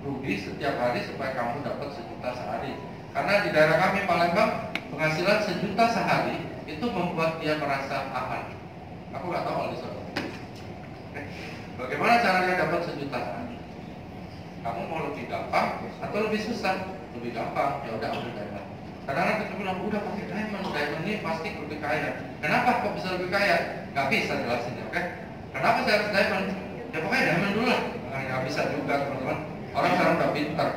ruby setiap hari supaya kamu dapat 1 juta sehari. Karena di daerah kami Palembang penghasilan 1 juta sehari itu membuat dia merasa aman. Aku nggak tahu kalau di sana. Bagaimana caranya dapat 1 juta sehari? Kamu mau lebih gampang atau lebih susah? Lebih gampang, ya udah ambil diamond. Kadang-kadang kita bilang udah pakai diamond ini pasti lebih kaya. Kenapa kok bisa lebih kaya? Gak bisa jelasin ya, oke? Kenapa saya harus diamond? Ya pokoknya diamond dulu lah. Gak bisa juga teman-teman. Orang sekarang udah pintar.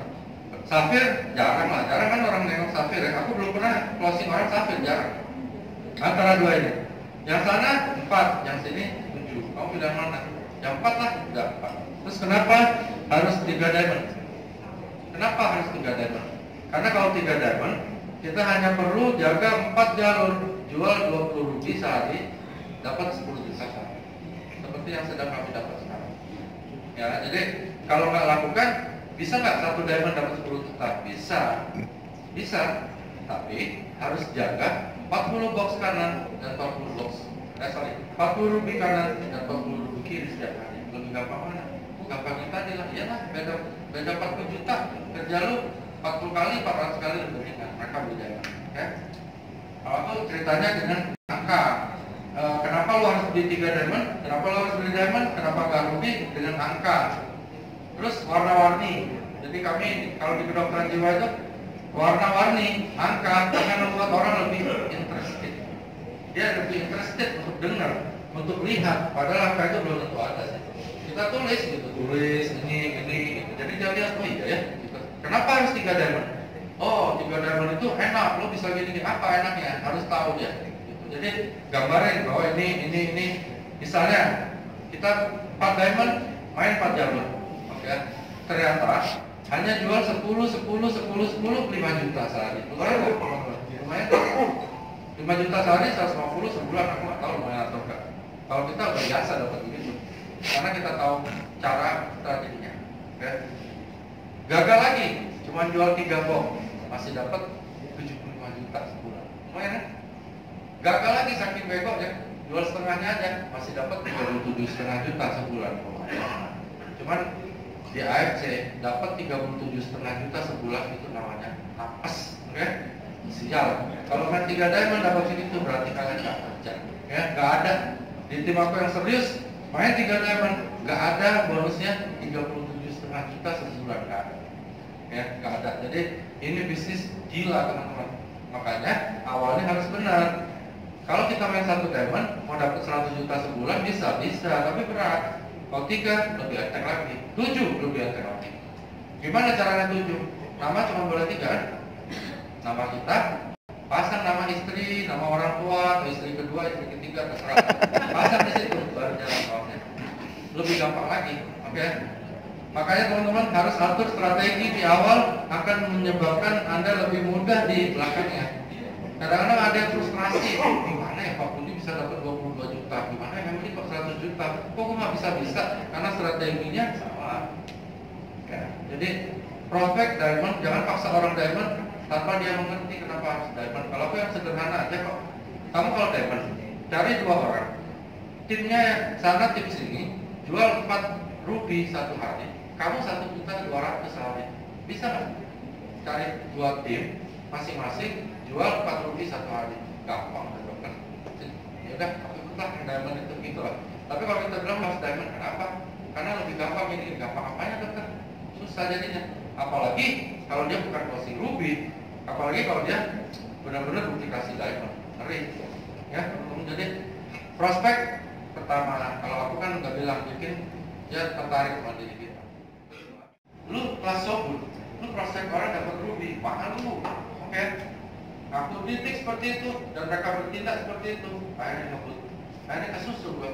Safir jarang kan orang nengok safir ya. Aku belum pernah closing orang safir, jarang. Antara dua ini. Yang sana 4, yang sini 7. Kamu pilih mana? Yang 4 lah, udah 4. Terus kenapa harus 3 diamond? Kenapa harus 3 diamond? Karena kalau 3 diamond, kita hanya perlu jaga 4 jalur, jual 20 rupiah sehari, dapat 10 juta sehari. Seperti yang sedang kami dapat sekarang. Ya, jadi kalau nggak lakukan, Bisa nggak satu diamond dapat 10 juta? Bisa. Bisa. Tapi harus jaga 40 box kanan dan 40 box 40 rubi kanan dan 40 rubi kiri setiap hari. Lebih gampang mana? Gampang kita tadi lah. Iyalah, beda 40 juta. Kerja lu 40 kali, 400 kali lebih ringan. Mereka beli diamond. Ya. Kalau aku ceritanya dengan angka. Kenapa lu harus beli 3 diamond? Kenapa lu harus beli diamond? Kenapa gak rugi? Dengan angka. Terus warna-warni. Jadi kami kalau di kedokteran jiwa itu warna-warni, angka akan membuat orang lebih interested. Dia lebih interested untuk dengar, untuk lihat. Padahal angka itu belum tentu ada sih. Kita tulis gitu, tulis ini. Jadi dia lihat, oh iya ya. Gitu. Kenapa harus 3 diamond? Oh, 3 diamond itu enak. Lo bisa gini, apa enaknya? Harus tahu dia. Gitu. Jadi gambarin bahwa ini. Misalnya kita 4 diamond, main 4 jalur. Oke. Ternyata hanya jual 10, 5 juta sehari. Lumayan nggak? Lumayan. 5 juta sehari, 150 sebulan, aku nggak tahu lumayan atau enggak. Kalau kita udah biasa dapat begitu, karena kita tahu cara strateginya. Oke. Gagal lagi, cuma jual 3 box, masih dapat 75 juta sebulan. Lumayan kan? Gagal lagi saking begonya, jual setengahnya aja, masih dapat 37,5 juta sebulan. Cuman di AFC dapat 37,5 juta sebulan, itu namanya napas, oke? Sial. Kalau main 3 diamond dapat segitu berarti kalian nggak kerja, ya? Nggak ada. Di tim aku yang serius main 3 diamond, nggak ada bonusnya 37,5 juta sebulan, nggak ada, ya? Nggak ada. Jadi ini bisnis gila teman-teman. Makanya awalnya harus benar. Kalau kita main 1 diamond mau dapat 100 juta sebulan bisa, tapi berat. Kalau 3 lebih enteng lagi, 7 lebih enteng lagi. Gimana caranya 7? Nama cuma boleh 3 kan? Nama kita, pasang nama istri, nama orang tua, atau istri kedua, istri ketiga, terserah. Pasang di situ, baru jalan awalnya. Lebih gampang lagi, oke? Makanya teman-teman harus atur strategi di awal, akan menyebabkan Anda lebih mudah di belakangnya. Kadang-kadang ada yang frustrasi, gimana ya Pak Budi bisa dapat 22 juta, gimana ya ini kok 100 juta, kok nggak bisa, karena strateginya salah. Ya, jadi prospek diamond, jangan paksa orang diamond tanpa dia mengerti kenapa harus diamond. Kalau aku yang sederhana aja kok, kamu kalau diamond, cari 2 orang, timnya sana tim sini, jual 4 rubi 1 hari, kamu 1.200.000 sehari, bisa nggak? Cari 2 tim, masing-masing jual 4 rubi 1 hari, gampang kan? Ya udah, ikutlah diamond itu gitu lah. Tapi kalau kita bilang harus diamond, kenapa? Karena lebih gampang ini, gampang apanya dokter? Susah jadinya. Apalagi kalau dia bukan closing ruby, apalagi kalau dia benar-benar duplikasi diamond, ngeri. Ya, jadi prospek pertama, kalau aku kan nggak bilang bikin dia tertarik sama diri kita. Lu kelas sobut, lu prospek orang dapat ruby, mahal lu, oke? Aku didik seperti itu dan mereka bertindak seperti itu, akhirnya ngebut, akhirnya kesusu gue,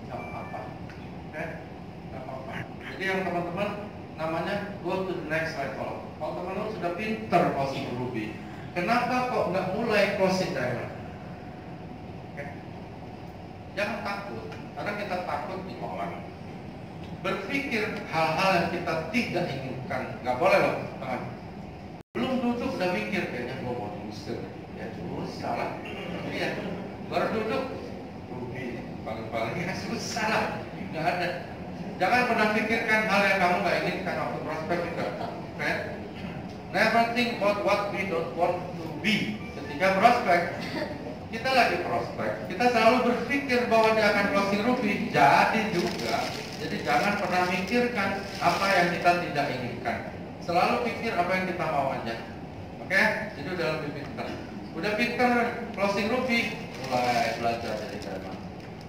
nggak apa-apa, oke? Nggak apa-apa. Jadi yang teman-teman namanya go to the next level. Kalau teman-teman sudah pinter closing ruby, kenapa kok nggak mulai closing diamond? Okay. Jangan takut, karena kita takut ditolak. Berpikir hal-hal yang kita tidak inginkan, nggak boleh loh, teman. Belum duduk udah mikir kayaknya gue mau diusir, ya susah lah. Iya, baru duduk ruby, paling-palingnya susah lah, nggak ada. Jangan pernah pikirkan hal yang kamu nggak inginkan waktu prospek juga, okay? Never think about what we don't want to be. Ketika prospek, kita lagi prospek, kita selalu berpikir bahwa dia akan closing ruby, jadi juga. Jadi jangan pernah mikirkan apa yang kita tidak inginkan. Selalu pikir apa yang kita mau aja, oke? Jadi udah lebih pintar. Udah pintar closing ruby, mulai belajar jadi diamond.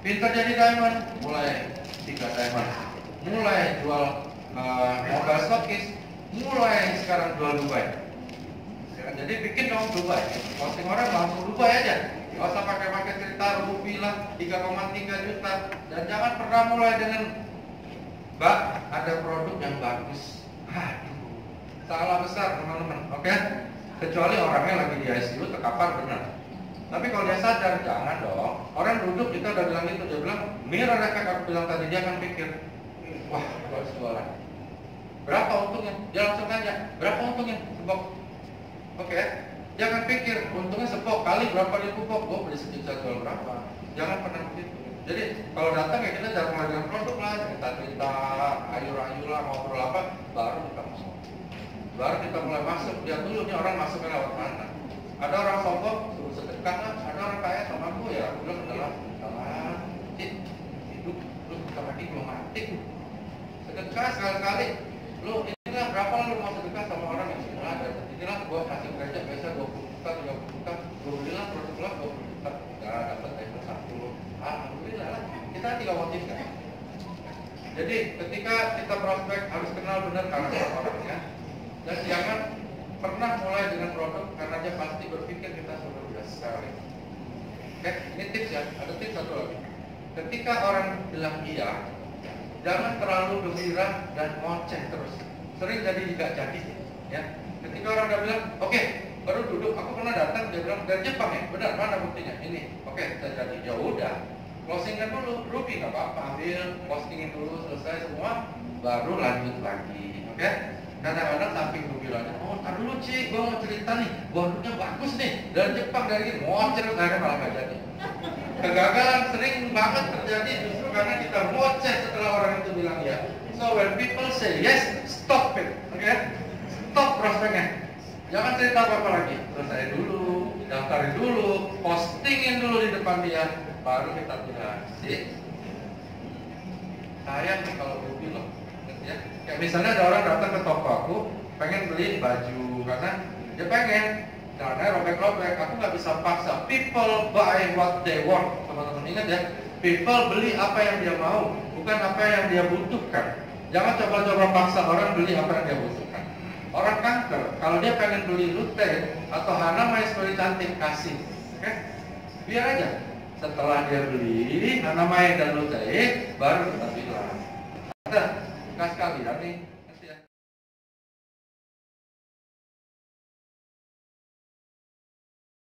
Pintar jadi diamond, mulai 3 diamond. Mulai jual mobile stockist, mulai sekarang jual Dubai. Jadi bikin dong Dubai, posting orang langsung Dubai aja, nggak usah pakai cerita rupiah lah 3,3 juta. Dan jangan pernah mulai dengan Mbak ada produk yang bagus. Aduh, salah besar teman-teman, oke? Kecuali orangnya lagi di ICU terkapar benar. Tapi kalau dia sadar, jangan dong. Orang duduk kita udah bilang itu, dia bilang mirror kayak aku bilang tadi, dia akan pikir, wah, gue harus jualan. berapa untungnya? Dia langsung tanya, berapa untungnya sepok? Oke, jangan pikir untungnya sepok kali berapa dia pupuk, gue beli sejuta jual berapa. Jangan pernah begitu. Jadi kalau datang ya kita jangan mulai dengan produk lah, cerita-cerita, ayu-ayu lah, ngobrol apa, baru kita masuk. Baru kita mulai masuk, lihat dulu nih orang masuknya lewat mana. Ada orang sombong, suruh sedekah lah, ada orang kaya sama aku ya, aku bilang adalah hidup, lu bentar lagi belum mati. Sedekah sekali-kali, lu inilah berapa lu mau sedekah sama orang yang sudah ada. Inilah gua kasih gereja biasa 20 juta, 30 juta, gua belilah produk lah 20 juta, enggak dapat dari 1. Alhamdulillah lah, kita tidak motif kan. Jadi ketika kita prospek harus kenal benar karakter orangnya, dan jangan pernah mulai dengan produk karena dia pasti berpikir kita sudah biasa sekali. Oke, ini tips ya. Ada tips satu lagi. Ketika orang bilang iya, jangan terlalu gembira dan ngoceh terus. Sering jadi tidak jadi. Ya. Ketika orang udah bilang, oke, baru duduk. Aku pernah datang dia bilang dari Jepang ya. Benar, mana buktinya? Ini. Oke, kita jadi. Ya udah. Closingkan dulu, rugi nggak apa-apa. Ambil, closingin dulu, selesai semua, baru lanjut lagi. Oke? Kadang-kadang samping gue bilangnya, oh ntar dulu Ci, gue mau cerita nih, produknya bagus nih, dari Jepang, dari ini, mau cerita, akhirnya malah gak jadi. Kegagalan sering banget terjadi justru karena kita ngoceh setelah orang itu bilang ya. So when people say yes, stop it, oke? Stop prospeknya. Jangan cerita apa-apa lagi, selesai dulu, daftarin dulu, postingin dulu di depan dia, baru kita bilang, sih, sayang nih kalau gue bilang. Ya, kayak misalnya ada orang datang ke toko aku pengen beli baju karena dia pengen karena robek-robek, aku nggak bisa paksa. People buy what they want, teman-teman ingat ya, people beli apa yang dia mau, bukan apa yang dia butuhkan. Jangan coba-coba paksa orang beli apa yang dia butuhkan. Orang kanker, kalau dia pengen beli Lute atau Hana Maestri cantik, kasih, oke? Biar aja. Setelah dia beli Hana Mai dan Lute, baru kita bilang. Nah sekalian nih,